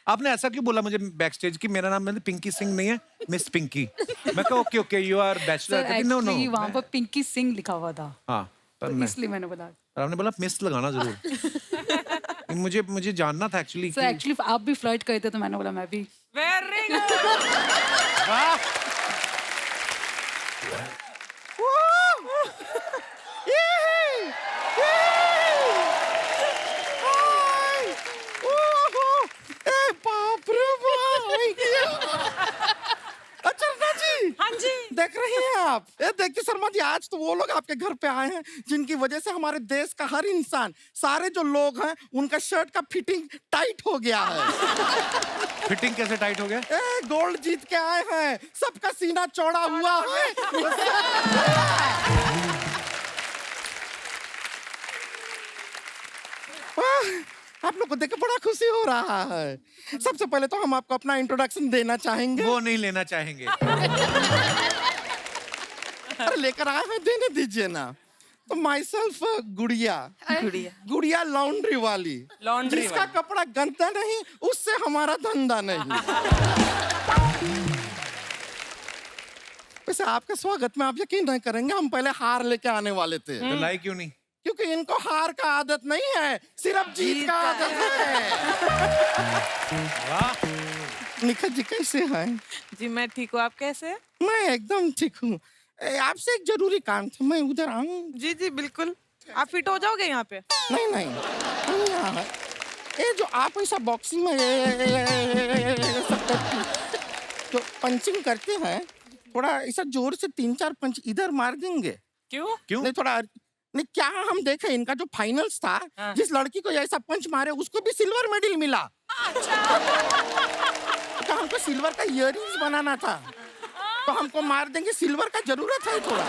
आपने ऐसा क्यों बोला मुझे बैक स्टेज की मेरा नाम पिंकी सिंह नहीं है, मिस पिंकी? मैं कहा okay okay, you are bachelor. No no, वहाँ पर पिंकी सिंह लिखा हुआ था, हाँ, पर तो मैं, इसलिए मैंने बोला। और आपने बोला मिस लगाना जरूर। मुझे जानना था एक्चुअली। सर एक्चुअली आप भी फ्लर्ट करे थे तो मैंने बोला मैं भी। Very good. अच्छा जी, हाँ जी, देख रही हैं आप? ये देखिए शर्मा जी, आज तो वो लोग आपके घर पे आए हैं जिनकी वजह से हमारे देश का हर इंसान, सारे जो लोग हैं, उनका शर्ट का फिटिंग टाइट हो गया है। फिटिंग कैसे टाइट हो गया? गोल्ड जीत के आए हैं, सबका सीना चौड़ा हुआ है। आप लोग को देख के बड़ा खुशी हो रहा है। सबसे पहले तो हम आपको अपना इंट्रोडक्शन देना चाहेंगे। वो नहीं लेना चाहेंगे। अरे लेकर आए हैं, देने दीजिए ना। तो माई सेल्फ गुड़िया। गुड़िया लॉन्ड्री वाली, जिसका कपड़ा गंदा नहीं उससे हमारा धंधा नहीं। वैसे आपके स्वागत में आप यकीन नहीं करेंगे, हम पहले हार लेके आने वाले थे। तो लाई क्यों नहीं? क्योंकि इनको हार का आदत नहीं है, सिर्फ जीत का आदत है। वाह। निखत जी कैसे हैं? जी मैं ठीक हूँ, आप कैसे? मैं एकदम ठीक हूँ। आपसे एक जरूरी काम था, मैं उधर आऊँ? जी जी बिल्कुल, आप फिट हो जाओगे यहाँ पे? नहीं नहीं, हम यहाँ है। ये जो आप ऐसा बॉक्सिंग में जो पंचिंग करते हैं, थोड़ा ऐसा जोर से 3-4 पंच इधर मार देंगे? क्यों? क्यों? नहीं थोड़ा नहीं, क्या हम देखे इनका जो फाइनल्स था, जिस लड़की को ऐसा पंच मारे उसको भी सिल्वर मेडल मिला। तो हमको सिल्वर का इयररिंग्स बनाना था, तो हमको मार देंगे, सिल्वर का जरूरत है थोड़ा।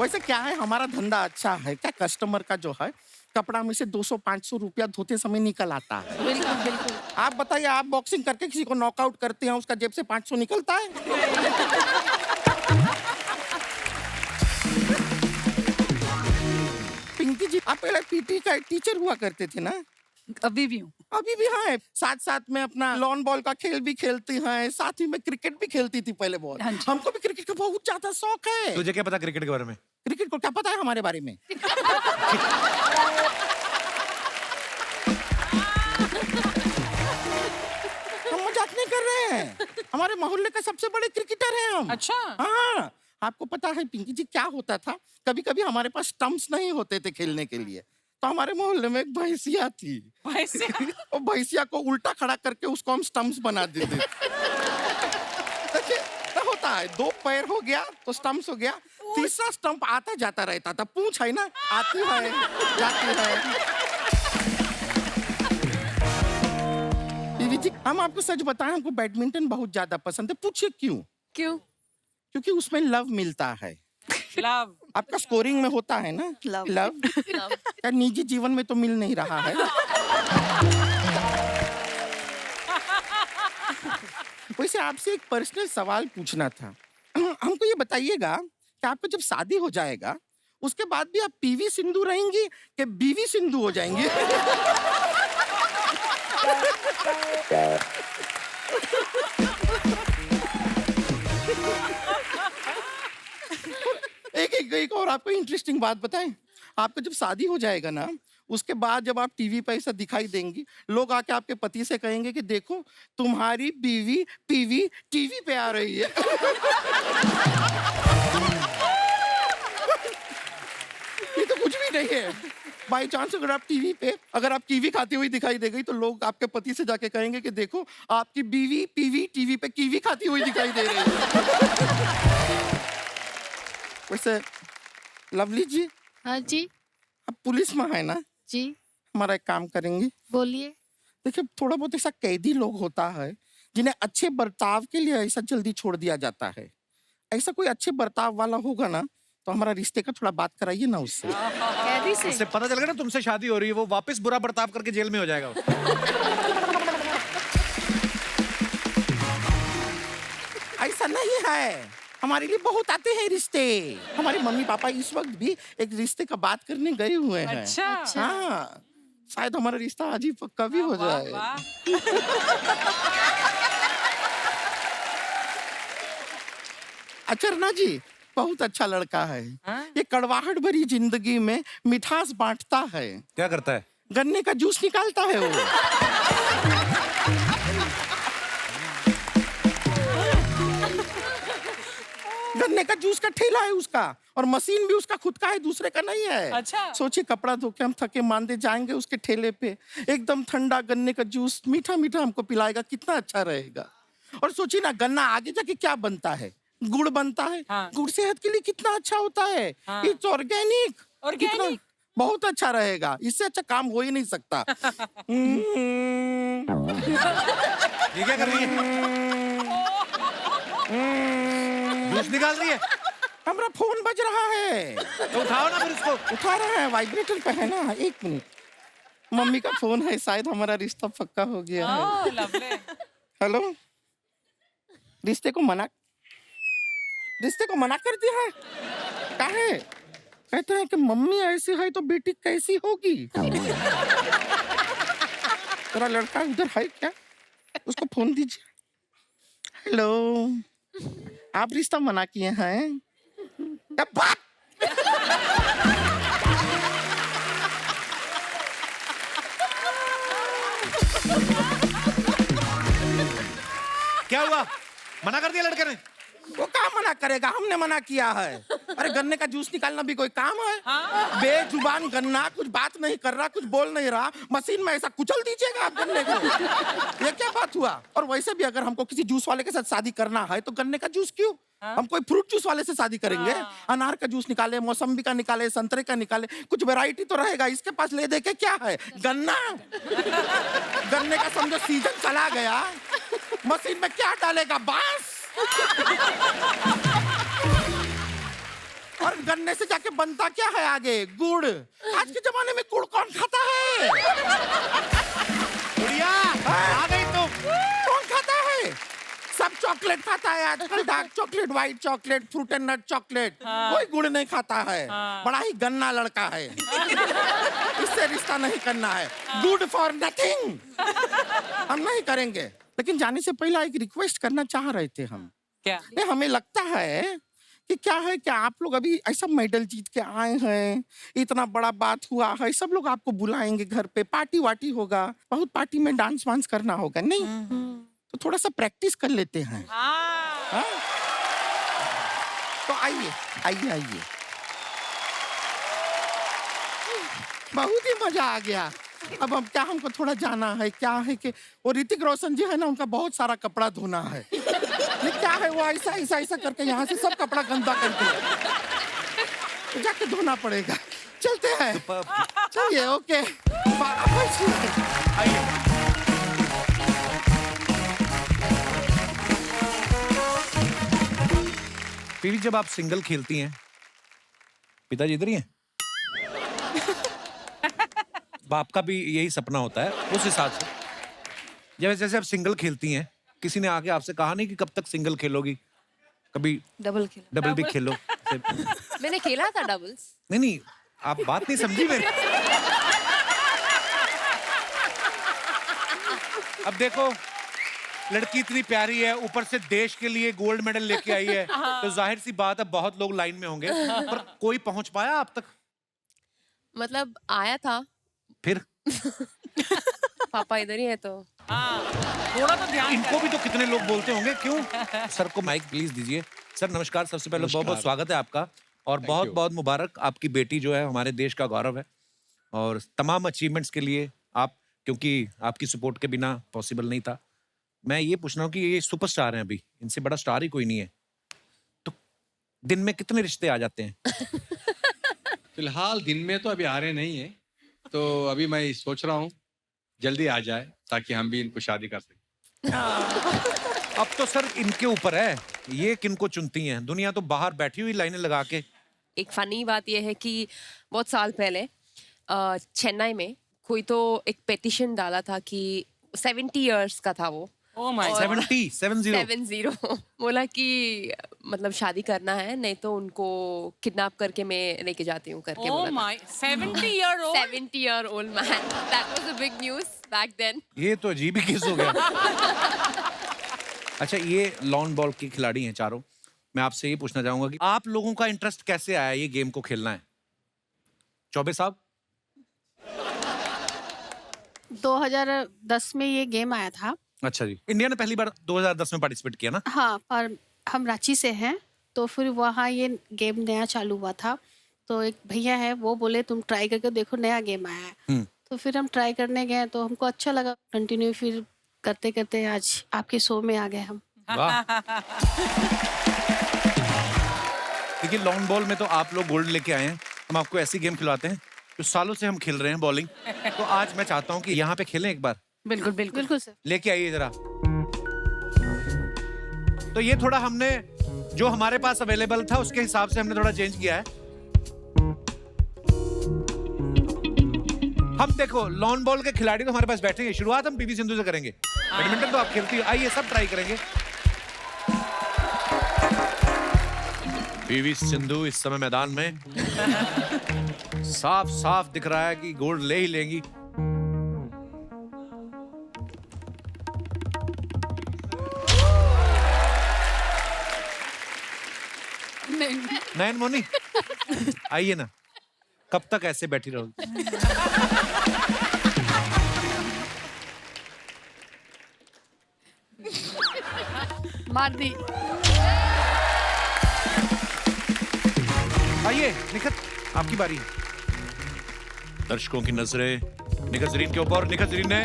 वैसे क्या है, हमारा धंधा अच्छा है क्या, कस्टमर का जो है कपड़ा में से 200-500 रुपया धोते समय निकल आता है। बिल्कुल बिल्कुल। आप बताइए, आप बॉक्सिंग करके किसी को नॉकआउट करते हैं, उसका जेब से 500 निकलता है? पिंकी जी, आप पहले पीटी का टीचर हुआ करते थे ना? अभी भी हूँ। अभी भी हाँ, साथ साथ में अपना लॉन बॉल का खेल भी खेलती हैं, साथ ही में क्रिकेट भी खेलती थी पहले बहुत। हाँ जी। हमको भी क्रिकेट का बहुत ज्यादा शौक है। तुझे क्या पता क्रिकेट के बारे में? क्रिकेट को क्या पता है हमारे बारे में? हम मजाक नहीं कर रहे हैं, हमारे मोहल्ले का सबसे बड़े क्रिकेटर हैं हम। अच्छा। हाँ, आपको पता है पिंकी जी क्या होता था, कभी कभी हमारे पास स्टंप्स नहीं होते थे खेलने के लिए, तो हमारे मोहल्ले में एक भैंसिया थी। और भैंसिया को उल्टा खड़ा करके उसको हम स्टंप्स बना देते थे। देखिए क्या होता है, 2 पैर हो गया तो स्टंप्स हो गया, तीसरा स्टंप आता जाता रहता था। पूंछ है ना, आती है जाती है। बीवी जी, हम आपको सच बताएं, हमको बैडमिंटन बहुत ज्यादा पसंद है। पूछिए क्यों? क्यों? क्योंकि उसमें लव मिलता है। लव आपका स्कोरिंग में होता है ना लव? क्या निजी जीवन में तो मिल नहीं रहा है? वैसे आपसे एक पर्सनल सवाल पूछना था। हमको ये बताइएगा कि आपको जब शादी हो जाएगा उसके बाद भी आप पीवी सिंधु रहेंगी कि बीवी सिंधु हो जाएंगी? एक और आपको इंटरेस्टिंग बात बताएं, आपको जब शादी हो जाएगा ना उसके बाद जब आप टीवी पे ऐसा दिखाई देंगी, लोग आके आपके पति से कहेंगे कि देखो तुम्हारी बीवी पीवी टीवी पे आ रही है। ये तो कुछ भी नहीं है। बाई चांस अगर आप टीवी पे अगर आप कीवी खाती हुई दिखाई दे गई तो लोग आपके पति से जाके कहेंगे कि देखो आपकी बीवी पीवी टीवी पे कीवी खाती हुई दिखाई दे रही है। वैसे लवली जी, हाँ जी। अब पुलिस में है ना जी। हमारा एक काम करेंगे। बोलिए। देखिए थोड़ा बहुत ऐसा कैदी लोग होता है जिन्हें अच्छे बर्ताव के लिए ऐसा जल्दी छोड़ दिया जाता है। ऐसा कोई अच्छे बर्ताव वाला होगा ना तो हमारा रिश्ते का थोड़ा बात कराइए ना उससे। कैदी से? उससे पता चल गया ना तुमसे शादी हो रही है, वो वापस बुरा बर्ताव करके जेल में हो जाएगा। ऐसा नहीं है, हमारे लिए बहुत आते हैं रिश्ते। हमारे मम्मी पापा इस वक्त भी एक रिश्ते का बात करने गए हुए हैं। अच्छा। हाँ, शायद हमारा रिश्ता आज ही पक्का भी हो जाए। अचरना जी बहुत अच्छा लड़का है। ये कड़वाहट भरी जिंदगी में मिठास बांटता है। क्या करता है? गन्ने का जूस निकालता है वो। गन्ने का जूस का ठेला है उसका और मशीन भी उसका खुद का है, दूसरे का नहीं है। अच्छा। सोचिए कपड़ा धो के हम थके मांदे जाएंगे उसके ठेले पे, एकदम ठंडा गन्ने का जूस मीठा मीठा हमको पिलाएगा, कितना अच्छा रहेगा। और सोचिए ना गन्ना आगे जाके क्या बनता है, गुड़ बनता है। हाँ। गुड़ सेहत के लिए कितना अच्छा होता है। It's organic. ऑर्गेनिक बहुत अच्छा रहेगा, इससे अच्छा काम हो ही नहीं सकता। ये क्या कर रही है? जूस निकाल रही है? हमारा फोन बज रहा है। तो उठाओ ना फिर इसको। उठा रहा है, वाइब्रेटर पे है ना। 1 मिनट, मम्मी का फोन है, शायद हमारा रिश्ता पक्का हो गया है। हेलो, रिश्ते को मना कर दिया है? काहे? कहते हैं कि मम्मी ऐसी है तो बेटी कैसी होगी। तेरा लड़का उधर है क्या? उसको फोन दीजिए। हेलो, आप रिश्ता मना किए हैं? क्या हुआ? मना कर दिया लड़के ने? वो काम मना करेगा, हमने मना किया है। अरे गन्ने का जूस निकालना भी कोई काम है? बेजुबान गन्ना कुछ बात नहीं कर रहा, कुछ बोल नहीं रहा, मशीन में ऐसा कुचल दीजिएगा आप गन्ने को? ये क्या बात हुआ? और वैसे भी अगर हमको किसी जूस वाले के साथ शादी करना है तो गन्ने का जूस क्यों? हम कोई फ्रूट जूस वाले से शादी करेंगे। अनार का जूस निकाले, मौसम्बी का निकाले, संतरे का निकाले, कुछ वैरायटी तो रहेगा। इसके पास ले दे के क्या है, गन्ना। गन्ने का समझो सीजन चला गया, मशीन में क्या डालेगा, बांस। और गन्ने से जाके बनता क्या है आगे, गुड़। आज के जमाने में गुड़ कौन खाता है? बुढ़िया, आ गई तुम। कौन खाता है? सब चॉकलेट खाता है आजकल, dark chocolate, white chocolate, fruit and nut chocolate, कोई गुड़ नहीं खाता है। बड़ा ही गन्ना लड़का है, इससे रिश्ता नहीं करना है, गुड फॉर नथिंग। हम नहीं करेंगे। लेकिन जाने से पहले एक रिक्वेस्ट करना चाह रहे थे हम। क्या? हमें लगता है कि क्या है कि आप लोग अभी ऐसा मेडल जीत के आए हैं, इतना बड़ा बात हुआ है, सब लोग आपको बुलाएंगे घर पे, पार्टी वार्टी होगा, बहुत पार्टी में डांस वांस करना होगा, नहीं? तो थोड़ा सा प्रैक्टिस कर लेते हैं। हाँ? तो आइए आइए आइए, बहुत ही मजा आ गया। अब हम क्या, हमको थोड़ा जाना है, क्या है कि वो ऋतिक रोशन जी है ना, उनका बहुत सारा कपड़ा धोना है। ये क्या है, वो ऐसा ऐसा ऐसा करके यहाँ से सब कपड़ा गंदा करके तो जाके धोना पड़ेगा। चलते हैं, चलिए, ओके। पीवी, जब आप सिंगल खेलती हैं, पिताजी इधर ही हैं? आपका भी यही सपना होता है उस हिसाब से? जैसे जैसे आप सिंगल खेलती हैं, किसी ने आके आपसे कहा नहीं कि कब तक सिंगल खेलोगी, कभी डबल भी खेलो? मैंने खेला था डबल्स। नहीं, आप बात नहीं समझी मेरी। अब देखो, लड़की इतनी प्यारी है, ऊपर से देश के लिए गोल्ड मेडल लेके आई है, तो जाहिर सी बात है बहुत लोग लाइन में होंगे, पर कोई पहुंच पाया आप तक? मतलब आया था, फिर पापा इधर ही है तो थोड़ा तो ध्यान। इनको भी तो कितने लोग बोलते होंगे, क्यों? सर को माइक प्लीज दीजिए। सर नमस्कार, सबसे पहले बहुत बहुत स्वागत है आपका, और बहुत बहुत मुबारक। आपकी बेटी जो है हमारे देश का गौरव है, और तमाम अचीवमेंट्स के लिए आप, क्योंकि आपकी सपोर्ट के बिना पॉसिबल नहीं था। मैं ये पूछ रहा हूँ कि ये सुपरस्टार हैं, अभी इनसे बड़ा स्टार ही कोई नहीं है, तो दिन में कितने रिश्ते आ जाते हैं? फिलहाल दिन में तो अभी आ रहे नहीं है, तो अभी मैं सोच रहा हूँ जल्दी आ जाए ताकि हम भी इनको शादी कर सकें। अब तो सर इनके ऊपर है, ये किनको चुनती हैं? दुनिया तो बाहर बैठी हुई लाइनें लगा के। एक फनी बात यह है कि बहुत साल पहले चेन्नई में कोई तो एक पेटिशन डाला था कि 70 इयर्स का था वो। Oh my God. 70 बोला कि मतलब शादी करना है, नहीं तो उनको किडनैप करके मैं लेके जाती हूँ करके Oh बोला my, 70-year-old? 70-year-old man. That was a big news back then. ये तो अजीब ही केस हो गया। अच्छा, ये लॉन बॉल के खिलाड़ी हैं चारों। मैं आपसे ये पूछना चाहूंगा कि आप लोगों का इंटरेस्ट कैसे आया ये गेम को खेलना है? चौबे साहब? 2010 में ये गेम आया था। अच्छा जी, इंडिया ने पहली बार 2010 में पार्टिसिपेट किया ना? हाँ, और हम रांची से हैं, तो फिर वहाँ ये गेम नया चालू हुआ था, तो एक भैया है वो बोले तुम ट्राई करके देखो, नया गेम आया है। तो फिर हम ट्राई करने गए, तो हमको अच्छा लगा, कंटिन्यू फिर करते करते आज आपके शो में आ गए हम। वाह। देखिए, लॉन बॉल में तो आप लोग गोल्ड लेके आए हैं, हम आपको ऐसी गेम खिलवाते हैं जो सालों से हम खेल रहे हैं, बॉलिंग। तो आज मैं चाहता हूँ कि यहाँ पे खेलें एक बार। बिल्कुल बिल्कुल बिल्कुल सर। लेके आइए जरा। तो ये थोड़ा हमने जो हमारे पास अवेलेबल था उसके हिसाब से हमने थोड़ा चेंज किया है। हम देखो, लॉन बॉल के खिलाड़ी तो हमारे पास बैठे हैं। शुरुआत हम पीवी सिंधु से करेंगे। बैडमिंटन तो आप खेलती हो, आइए सब ट्राई करेंगे। पीवी सिंधु इस समय मैदान में साफ साफ दिख रहा है कि गोल्ड ले ही लेंगी। नयन मोनी, आइए ना, कब तक ऐसे बैठी रहोगी? मार दी। आइए निखत, आपकी बारी है। दर्शकों की नजरें निखत जरीन के ऊपर। निखत जरीन ने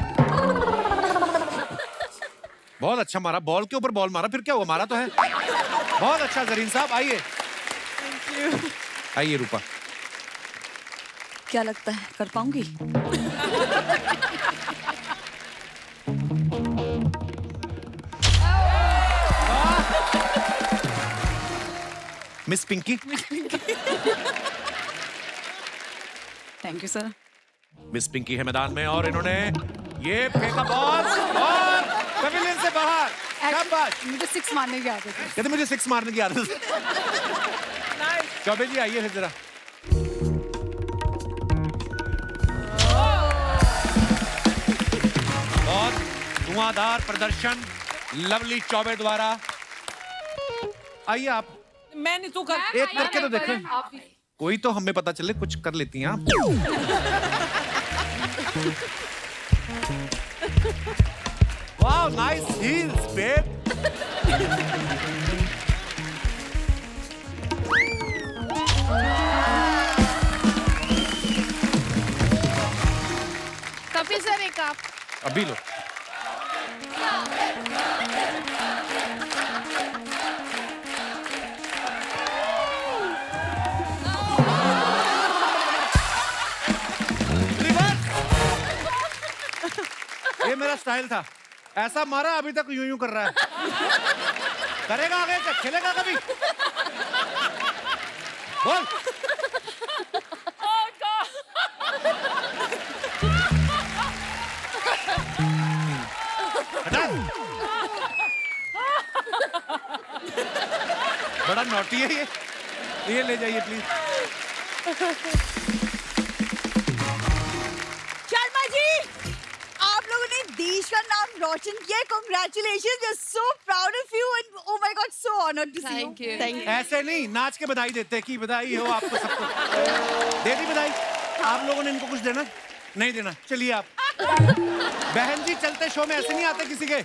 बहुत अच्छा मारा, बॉल के ऊपर बॉल मारा, फिर क्या हुआ, मारा तो है। बहुत अच्छा जरीन साहब, आइए। आइए रूपा। क्या लगता है कर पाऊंगी? Miss Pinky. Thank you sir. Miss Pinky है मैदान में, और इन्होंने ये फेंका बॉल और पवेलियन से बाहर। शाबाश। मुझे 6 मारने की आदत है। कहते मुझे 6 मारने की आदत है। चौबे जी आइए फिर जरा। बहुत धुआंधार प्रदर्शन लवली चौबे द्वारा। आइए आप, मैं नहीं, तू कर। एक करके तो देखें, कोई तो हमें पता चले कुछ कर लेती हैं आप। Wow, nice heels babe. Kapil sir एक आप। अभी लो। ये मेरा स्टाइल था, ऐसा मारा अभी तक यूं यूं कर रहा है। करेगा आगे, खेलेगा कभी? बोल। हटा। बड़ा नॉटी है ये ले जाइए प्लीज। शर्मा जी, आप लोगों ने देश का नाम रोशन किया। Congratulations, we are so proud of you and oh my God, so honored to see you. Thank you. Thank you. ऐसे नहीं, नाच के बधाई देते कि बधाई हो आपको सबको। दे दी बधाई। आप लोगों ने इनको कुछ देना? नहीं देना, चलिए आप। बहन जी चलते शो में ऐसे नहीं आते किसी के।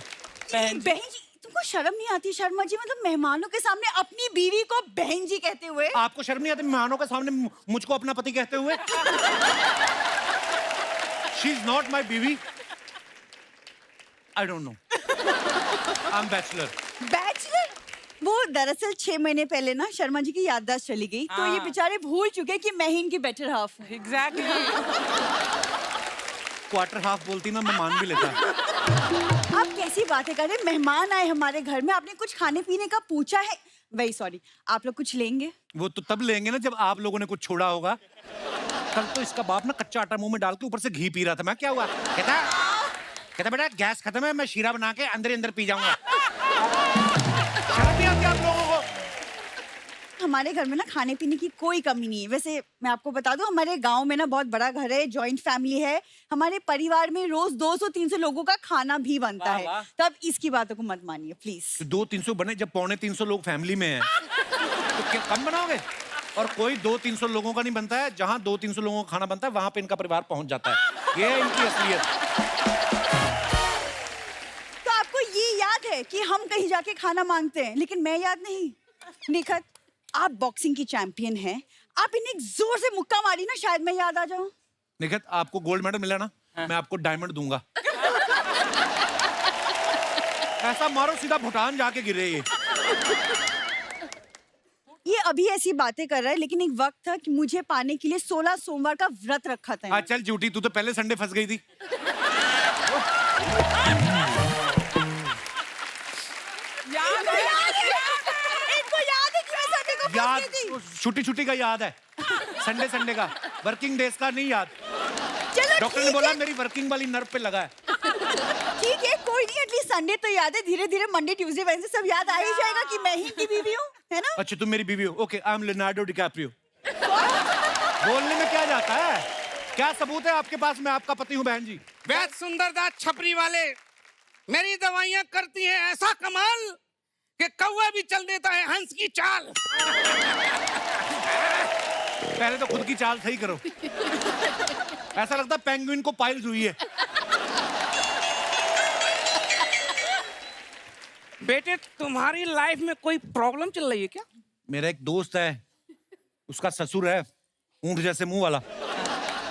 बहन जी, तुमको शर्म नहीं आती शर्मा जी? मतलब मेहमानों के सामने अपनी बीवी को बहन जी कहते हुए। आपको शर्म नहीं आती मेहमानों के सामने मुझको अपना पति कहते हुए? She is not my बीवी। I don't know. I'm bachelor। Bachelor? वो दरअसल 6 महीने पहले ना शर्मा जी की याददाश्त चली गई, तो ये बेचारे भूल चुके कि मैं ही इनकी बेटर हाफ हूँ। Exactly। क्वार्टर हाफ बोलती ना मैं मान भी लेता। आप कैसी बातें कर रहे हैं? मेहमान आए हमारे घर में, आपने कुछ खाने पीने का पूछा है? वेरी सॉरी, आप लोग कुछ लेंगे? वो तो तब लेंगे ना जब आप लोगों ने कुछ छोड़ा होगा। कल तो इसका बाप ना कच्चा आटा मुंह में डाल के ऊपर से घी पी रहा था। मैं क्या हुआ? कहता बेटा गैस खत्म है, मैं शीरा बना के अंदर ही अंदर पी जाऊंगा। शर्म नहीं आती आप लोगों को? हमारे घर में ना खाने पीने की कोई कमी नहीं है। वैसे मैं आपको बता दूं, हमारे गांव में ना बहुत बड़ा घर है, जॉइंट फैमिली है। हमारे परिवार में रोज 200-300 लोगों का खाना भी बनता है। तो आप इसकी बातों को मत मानिए प्लीज। 200-300 बने जब 250 लोग फैमिली में हैं, तो क्या कम बनाओगे? और कोई 200-300 लोगों का नहीं बनता है। जहां 200-300 लोगों का खाना बनता है वहां पे इनका परिवार पहुंच जाता है। ये है इनकी असलियत। तो आपको ये याद है कि हम कहीं जाके खाना मांगते हैं, लेकिन मैं याद नहीं? निखत, आप बॉक्सिंग की चैंपियन हैं, आप इन्हें जोर से मुक्का मारी ना, शायद मैं याद आ जाऊं। निखत, आपको गोल्ड मेडल मिला ना, मैं आपको डायमंड दूंगा। ऐसा मारो सीधा भूटान जाके गिरे ये अभी ऐसी बातें कर रहा है, लेकिन एक वक्त था कि मुझे पाने के लिए 16 सोमवार का व्रत रखा था। हाँ चल झूठी, तू तो पहले संडे फंस गई थी। याद छुट्टी छुट्टी का याद है, संडे संडे का, वर्किंग डेज का नहीं याद। डॉक्टर ने बोला मेरी वर्किंग वाली नर्व पे लगा है। ठीक है, कोई नहीं, एटलीस्ट संडे तो याद है। धीरे धीरे मंडे ट्यूसडे वेडनेसडे सब याद आ ही जाएगा कि मैं ही की बीवी हूँ, है ना? अच्छा तुम मेरी बीवी हो? Okay, I am Leonardo DiCaprio. बोलने में क्या जाता है? क्या सबूत है आपके पास मैं आपका पति हूँ बहन जी? वैद सुंदरदास छपरी वाले, मेरी दवाइयाँ करती हैं ऐसा कमाल कि कौवा भी चल देता है हंस की चाल। पहले तो खुद की चाल सही करो। ऐसा लगता है पेंगुइन को पाइल्स हुई है। बेटे तुम्हारी लाइफ में कोई प्रॉब्लम चल रही है क्या? मेरा एक दोस्त है, उसका ससुर है ऊंट जैसे मुंह वाला।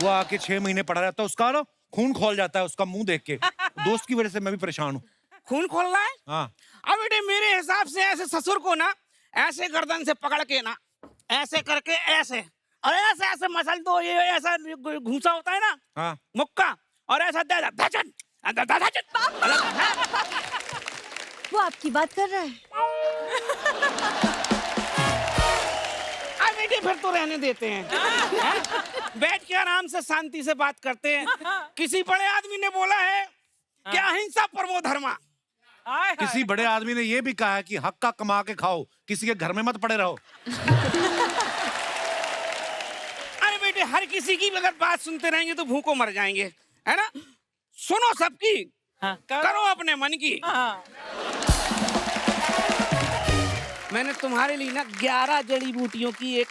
वो आके 6 महीने पड़ा रहता है, उसका ना खून खोल जाता है उसका मुंह देख के। दोस्त की वजह से मैं भी परेशान हूँ। खून खोल रहा है? हाँ। अब बेटे मेरे हिसाब से ऐसे ससुर को ना ऐसे गर्दन से पकड़ के ना ऐसे करके ऐसे और ऐसे ऐसे मसल दो, ये ऐसा घूसा होता है ना, हाँ। मुक्का, और ऐसा दे धचन। वो आपकी बात कर रहा है? बेटे फिर तो रहने देते हैं। बैठ के आराम से शांति से बात करते हैं। किसी बड़े आदमी ने बोला है कि अहिंसा परमो धर्मा। किसी बड़े आदमी ने ये भी कहा है कि हक का कमा के खाओ, किसी के घर में मत पड़े रहो। अरे बेटे, हर किसी की अगर बात सुनते रहेंगे तो भूखों मर जाएंगे, है ना? सुनो सबकी, करो अपने मन की। मैंने तुम्हारे लिए ना 11 जड़ी बूटियों की एक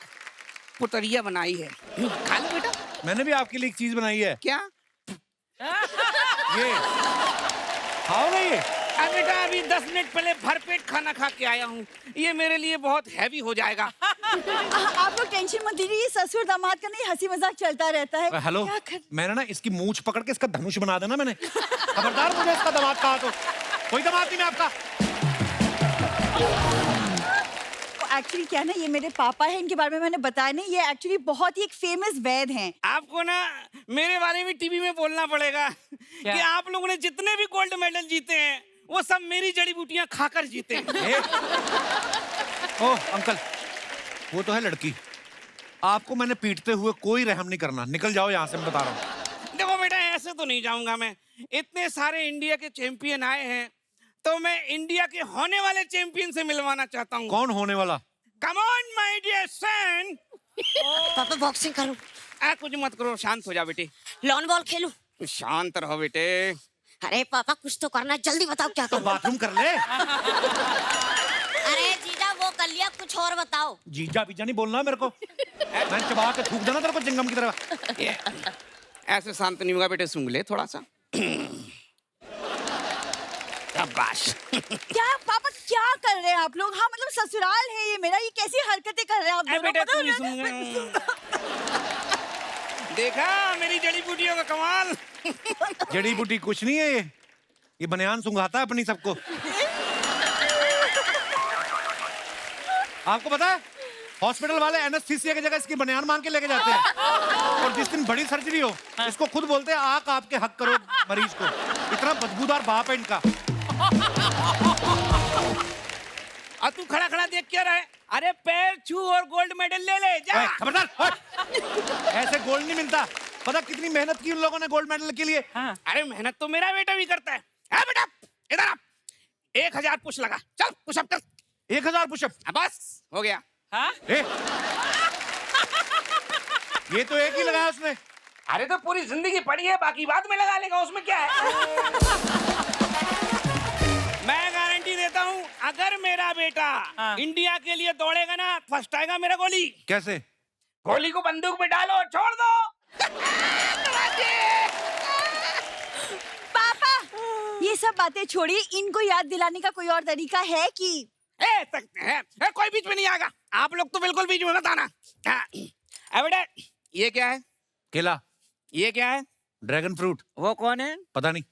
पुतरिया बनाई है, खा लो बेटा। मैंने भी आपके लिए एक चीज बनाई है। क्या? ये खाओगे ये? बेटा अभी 10 मिनट पहले भरपेट खाना खा के आया हूँ, ये मेरे लिए बहुत हैवी हो जाएगा। आप लोग टेंशन मत लीजिए, ये ससुर दामाद का नहीं हंसी मजाक चलता रहता है। हेलो, मैंने ना इसकी मूंछ पकड़ के इसका धनुष बना देना मैंने। खबरदार मुझे इसका दामाद कहा तो। कोई दामाद नहीं मैं आपका। एक्चुअली क्या है ना, ये मेरे पापा है, इनके बारे में मैंने बताया नहीं, ये एक्चुअली बहुत ही एक फेमस वैद हैं। आपको ना मेरे बारे में टीवी में बोलना पड़ेगा कि आप लोगों ने जितने भी गोल्ड मेडल जीते हैं वो सब मेरी जड़ी बूटियां खाकर जीते हैं। ओह अंकल, वो तो है लड़की। आपको मैंने पीटते हुए कोई रहम नहीं करना, निकल जाओ यहाँ से, मैं बता रहा हूँ। देखो बेटा, ऐसे तो नहीं जाऊंगा मैं। इतने सारे इंडिया के चैंपियन आए हैं तो मैं इंडिया के होने वाले चैंपियन से मिलवाना चाहता हूँ। कौन होने वाला? Come on my dear son. पापा बॉक्सिंग करूं? कुछ मत करो, शांत हो जा बेटे। लॉन बॉल खेलूं? शांत रहो बेटे। अरे पापा कुछ तो करना, जल्दी बताओ क्या करूं? बाथरूम कर ले। अरे जीजा वो कर लिया, कुछ और बताओ। जीजा बीजा नहीं बोलना मेरे को, मैं चबा के थूक देना तेरे को चिंगम की तरह। ऐसे शांत नहीं होगा बेटे, सूंघ ले थोड़ा सा। शाबाश। क्या पापा क्या कर रहे हैं आप लोग? हाँ मतलब ससुराल है ये मेरा, ये कैसी हरकतें कर रहे हैं आप दोनों? बेटे पता तू भी है? देखा मेरी जड़ी बूटियों का कमाल। जड़ी बूटी कुछ नहीं है, ये बनियान सुंघाता है अपनी सबको। आपको पता है हॉस्पिटल वाले एनेस्थीसिया की जगह इसकी बनियान मांग के लेके जाते हैं, और जिस दिन बड़ी सर्जरी हो इसको खुद बोलते हैं आंख आपके हक करो मरीज को। इतना बदबूदार बाप है इनका। और तू खड़ा खड़ा देख क्या रहा है? अरे पैर छू और गोल्ड मेडल ले ले जा। खबरदार, ऐसे गोल्ड नहीं मिलता। पता कितनी मेहनत की उन लोगों ने गोल्ड मेडल के लिए। अरे मेहनत तो मेरा बेटा भी करता है। बेटा इधर आ, 1000 पुश लगा, चल पुशअप कर। 1000 पुशअप? बस हो गया। ये तो एक ही लगाया उसने। अरे तो पूरी जिंदगी पड़ी है, बाकी बाद में लगा लेगा, उसमें क्या है। मैं गारंटी देता हूँ, अगर मेरा बेटा इंडिया के लिए दौड़ेगा ना, फर्स्ट आएगा मेरा गोली। कैसे? गोली को बंदूक में डालो, छोड़ दो। पापा ये सब बातें छोड़िए, इनको याद दिलाने का कोई और तरीका है कि? कोई बीच में नहीं आएगा। आप लोग तो बिल्कुल बीच में मत आना। बेटा ये क्या है? केला। ये क्या है? Dragon fruit. वो कौन है? पता नहीं।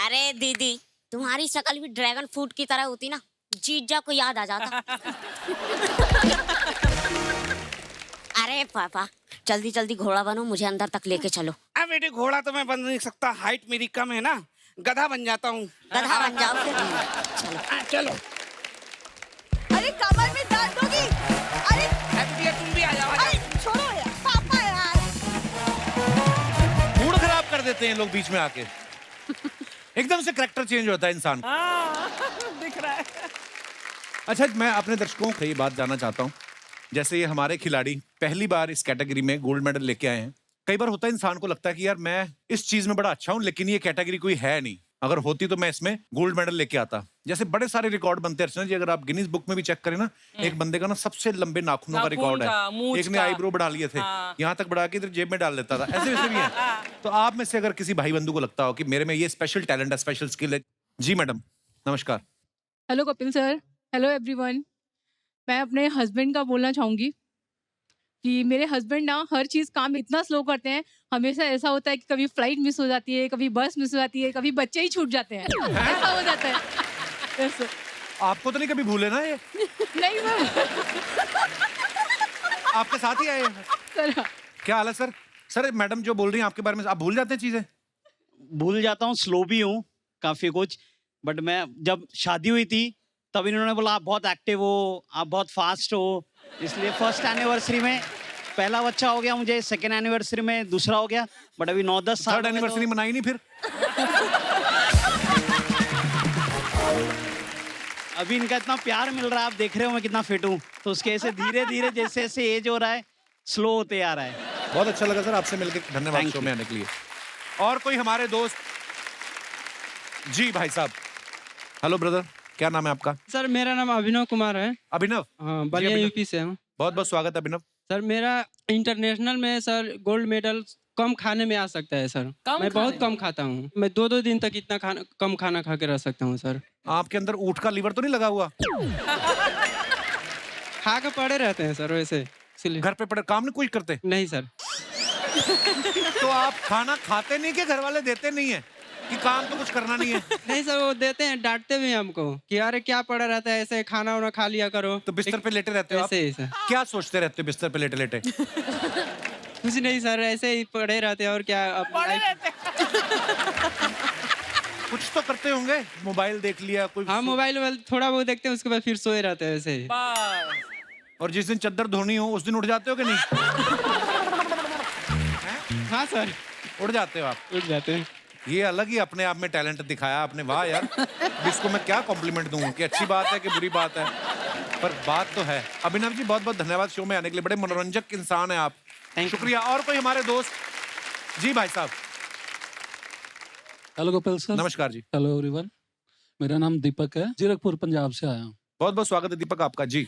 अरे दीदी, तुम्हारी शक्ल भी ड्रैगन फ्रूट की तरह होती ना, जीजा को याद आ जाता। अरे पापा जल्दी जल्दी घोड़ा बनो, मुझे अंदर तक लेके चलो। अब बेटे घोड़ा तो मैं बन नहीं सकता, हाइट मेरी कम है ना, गधा बन जाता हूँ। गधा बन जाओ फिर। चलो चलो। अरे कमर में दर्द होगी। अरे तुम भी आ जाओ। छोड़ो यार पापा यार, मूड खराब कर देते हैं लोग बीच में आके। एकदम से करैक्टर चेंज होता है इंसान। दिख रहा है। अच्छा, मैं अपने दर्शकों को ये बात जानना चाहता हूँ, जैसे ये हमारे खिलाड़ी पहली बार इस कैटेगरी में गोल्ड मेडल लेके आए हैं। कई बार होता है इंसान को लगता है कि यार मैं इस चीज में बड़ा अच्छा हूँ, लेकिन ये कैटेगरी कोई है नहीं, अगर होती तो मैं इसमें गोल्ड मेडल लेके आता। जैसे बड़े सारे रिकॉर्ड बनते हैं अर्चना जी, अगर आप गिनीज बुक में भी चेक करें ना, एक बंदे का ना सबसे लंबे नाखूनों का रिकॉर्ड है। एक ने आईब्रो बढ़ा लिए थे, यहाँ तक बढ़ा के इधर जेब में डाल लेता था। ऐसे वैसे भी है। तो आप में से अगर किसी भाई बंधु को लगता हो कि मेरे में ये स्पेशल टैलेंट है, स्पेशल स्किल है। जी मैडम नमस्कार। Hello Kapil sir, hello everyone. मैं अपने हस्बैंड का बोलना चाहूँगी कि मेरे हस्बैंड ना हर चीज़ काम इतना स्लो करते हैं, हमेशा ऐसा होता है कि कभी फ्लाइट मिस हो जाती है, कभी बस मिस हो जाती है, कभी बच्चे ही छूट जाते हैं। ऐसा हो जाता है। आपको तो नहीं कभी भूले ना ये? नहीं मैं आपके साथ ही आए हैं। क्या हाल है सर? सर मैडम जो बोल रही हैं आपके बारे में, आप भूल जाते हैं चीजें? भूल जाता हूँ, स्लो भी हूँ काफी कुछ, बट मैं जब शादी हुई थी तब इन्होंने बोला आप बहुत एक्टिव हो, आप बहुत फास्ट हो, इसलिए फर्स्ट एनिवर्सरी में पहला बच्चा हो गया मुझे, सेकेंड एनिवर्सरी में दूसरा हो गया, बट अभी 9-10 साल थर्ड एनिवर्सरी मनाई नहीं फिर? अभी इनका इतना प्यार मिल रहा है, आप देख रहे हो मैं कितना फिट हूँ, तो उसके ऐसे धीरे धीरे जैसे जैसे एज हो रहा है स्लो होते आ रहा है। बहुत अच्छा लगा सर आपसे मिलकर, धन्यवाद शो में आने के लिए। और कोई हमारे दोस्त? जी भाई साहब। हेलो ब्रदर, क्या नाम है आपका? सर मेरा नाम अभिनव कुमार है। अभिनव? हाँ, बलिया यूपी से हूँ। बहुत बहुत स्वागत है अभिनव। सर मेरा इंटरनेशनल में सर गोल्ड मेडल कम खाने में आ सकता है सर। मैं बहुत कम खाता हूँ, मैं 2-2 दिन तक इतना कम खाना खा के रह सकता हूँ सर। आपके अंदर ऊँट का लीवर तो नहीं लगा हुआ? खा के पड़े रहते हैं सर वैसे, इसलिए। घर पे पड़े काम नहीं कुछ करते? नहीं सर। तो आप खाना खाते नहीं कि घर वाले देते नहीं है कि काम तो कुछ करना नहीं है? नहीं सर, वो देते हैं, डांटते भी हैं हमको कि अरे क्या पड़ा रहता है ऐसे, खाना वाना खा लिया करो। तो बिस्तर पे लेटे रहते हो आप? ऐसे ही सर। क्या सोचते रहते हो बिस्तर पे लेटे लेटे? कुछ नहीं सर, ऐसे ही पड़े रहते हैं और क्या। कुछ तो करते होंगे, मोबाइल देख लिया कोई? हाँ, मोबाइल थोड़ा बहुत देखते हैं, उसके बाद फिर सोए रहते हैं ऐसे ही। और जिस दिन चद्दर धोनी हो उस दिन उठ जाते हो कि नहीं? हाँ सर, उठ जाते हो आप? उठ जाते हैं। ये अलग ही अपने आप में टैलेंट दिखाया आपने, वाह यार। इसको मैं क्या कॉम्प्लीमेंट दूं कि अच्छी बात है कि बुरी बात है, पर बात तो है। अभिनव जी बहुत बहुत धन्यवाद शो में आने के लिए, बड़े मनोरंजक इंसान है आप, शुक्रिया। और कोई हमारे दोस्त? जी भाई साहब। Hello Kapil sir. नमस्कार जी। हेलो एवरीवन, मेरा नाम दीपक है, जीरकपुर पंजाब से आया हूँ। बहुत बहुत स्वागत है दीपक आपका। जी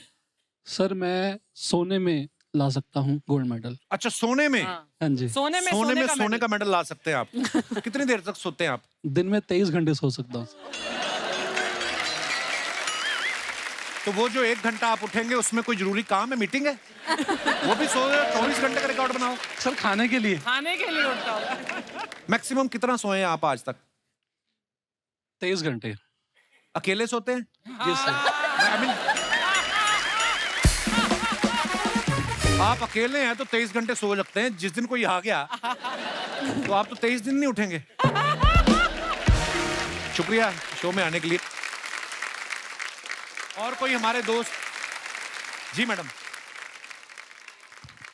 सर, मैं सोने में ला सकता हूँ गोल्ड मेडल। अच्छा, सोने में? हाँ जी, सोने का मेडल ला सकते हैं आप। कितनी देर तक सोते हैं आप? दिन में 23 घंटे सो सकता हूँ। तो वो जो 1 घंटा आप उठेंगे उसमें कोई जरूरी काम है, मीटिंग है, वो भी 24 घंटे का रिकॉर्ड बनाओ। सर खाने के लिए उठता हूँ। मैक्सिमम कितना सोए हैं आप आज तक? 23 घंटे। अकेले सोते हैं? जी सर। आप अकेले हैं तो 23 घंटे सो सकते हैं, जिस दिन कोई आ गया तो आप तो 23 दिन नहीं उठेंगे। शुक्रिया शो में आने के लिए। और कोई हमारे दोस्त? जी मैडम।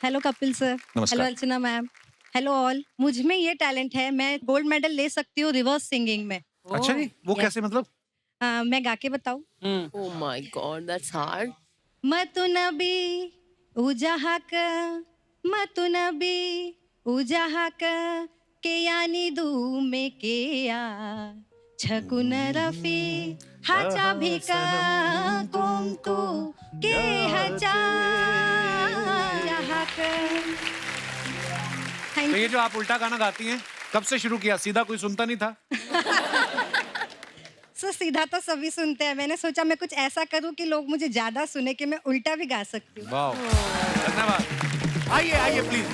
Hello Kapil sir. नमस्कार। हेलो अर्चना मैम। Hello all. मुझ में ये टैलेंट है, मैं गोल्ड मेडल ले सकती हूँ रिवर्स सिंगिंग में। अच्छा जी, वो कैसे मतलब? मैं गा के बताऊँ? Oh my God, that's hard. मतु नबी उजाहक, मतु नबी उजाहक के यानी दू में के या छकुन रफी हाचा भिका कुंतु के हचा तो ये जो आप उल्टा गाना गाती हैं, कब से शुरू किया? सीधा कोई सुनता नहीं था? सर सीधा तो सभी सुनते हैं, मैंने सोचा मैं कुछ ऐसा करूं कि लोग मुझे ज्यादा सुने कि मैं उल्टा भी गा सकती हूँ। वाह, धन्यवाद। आइए आइए प्लीज,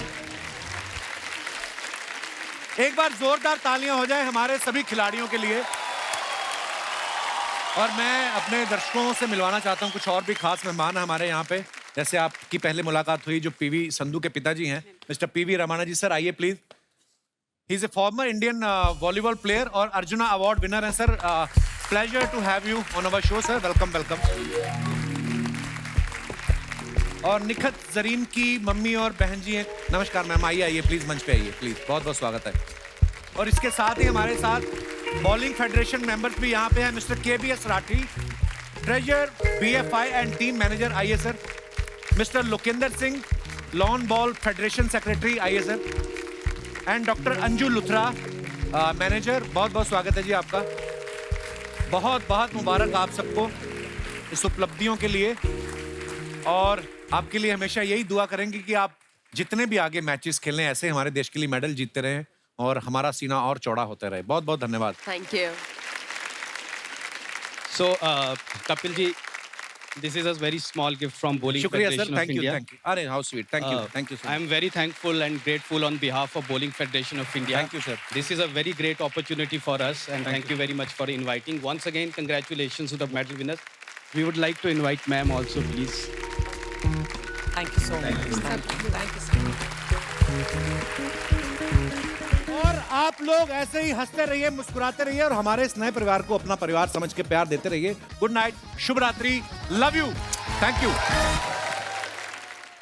एक बार जोरदार तालियां हो जाए हमारे सभी खिलाड़ियों के लिए। और मैं अपने दर्शकों से मिलवाना चाहता हूं, कुछ और भी खास मेहमान हमारे यहाँ पे। जैसे आपकी पहले मुलाकात हुई जो पीवी संधू के पिताजी हैं, mister PV Ramana ji. Sir आइए please. He is a former Indian volleyball player और अर्जुना अवार्ड विनर है sir. Pleasure to have you on our show sir, welcome welcome. और निखत जरीन की मम्मी और बहन जी हैं। नमस्कार मैम, आइए आइए प्लीज, मंच पे आइए प्लीज, बहुत बहुत स्वागत है। और इसके साथ ही हमारे साथ बॉलिंग फेडरेशन मेंबर्स भी यहाँ पे हैं, mister KBS Rathi, treasurer BFI and team manager, आइए sir. Mister Lokendra Singh, lawn ball federation secretary, आइए sir. And doctor Anju Luthra, manager, बहुत बहुत स्वागत है जी आपका। बहुत बहुत मुबारक आप सबको इस उपलब्धियों के लिए, और आपके लिए हमेशा यही दुआ करेंगे कि आप जितने भी आगे मैचेस खेलें, ऐसे हमारे देश के लिए मेडल जीतते रहें और हमारा सीना और चौड़ा होता रहे। बहुत बहुत धन्यवाद। Thank you. So, Kapil ji, this is a very small gift from Bowling शुक्रिया Federation सर, of thank you, India. Thank you. अरे how sweet, thank you, thank you sir. I am very thankful and grateful on behalf of Bowling Federation of India. Thank you, sir. This is a very great opportunity for us, and thank you very much for inviting. Once again, congratulations to the medal winners. We would like to invite ma'am also, please. Thank you so much. Thank you so much. और आप लोग ऐसे ही हंसते रहिए, मुस्कुराते रहिए और हमारे इस नए परिवार को अपना परिवार समझ के प्यार देते रहिए। गुड नाइट, शुभ रात्रि, लव यू, थैंक यू।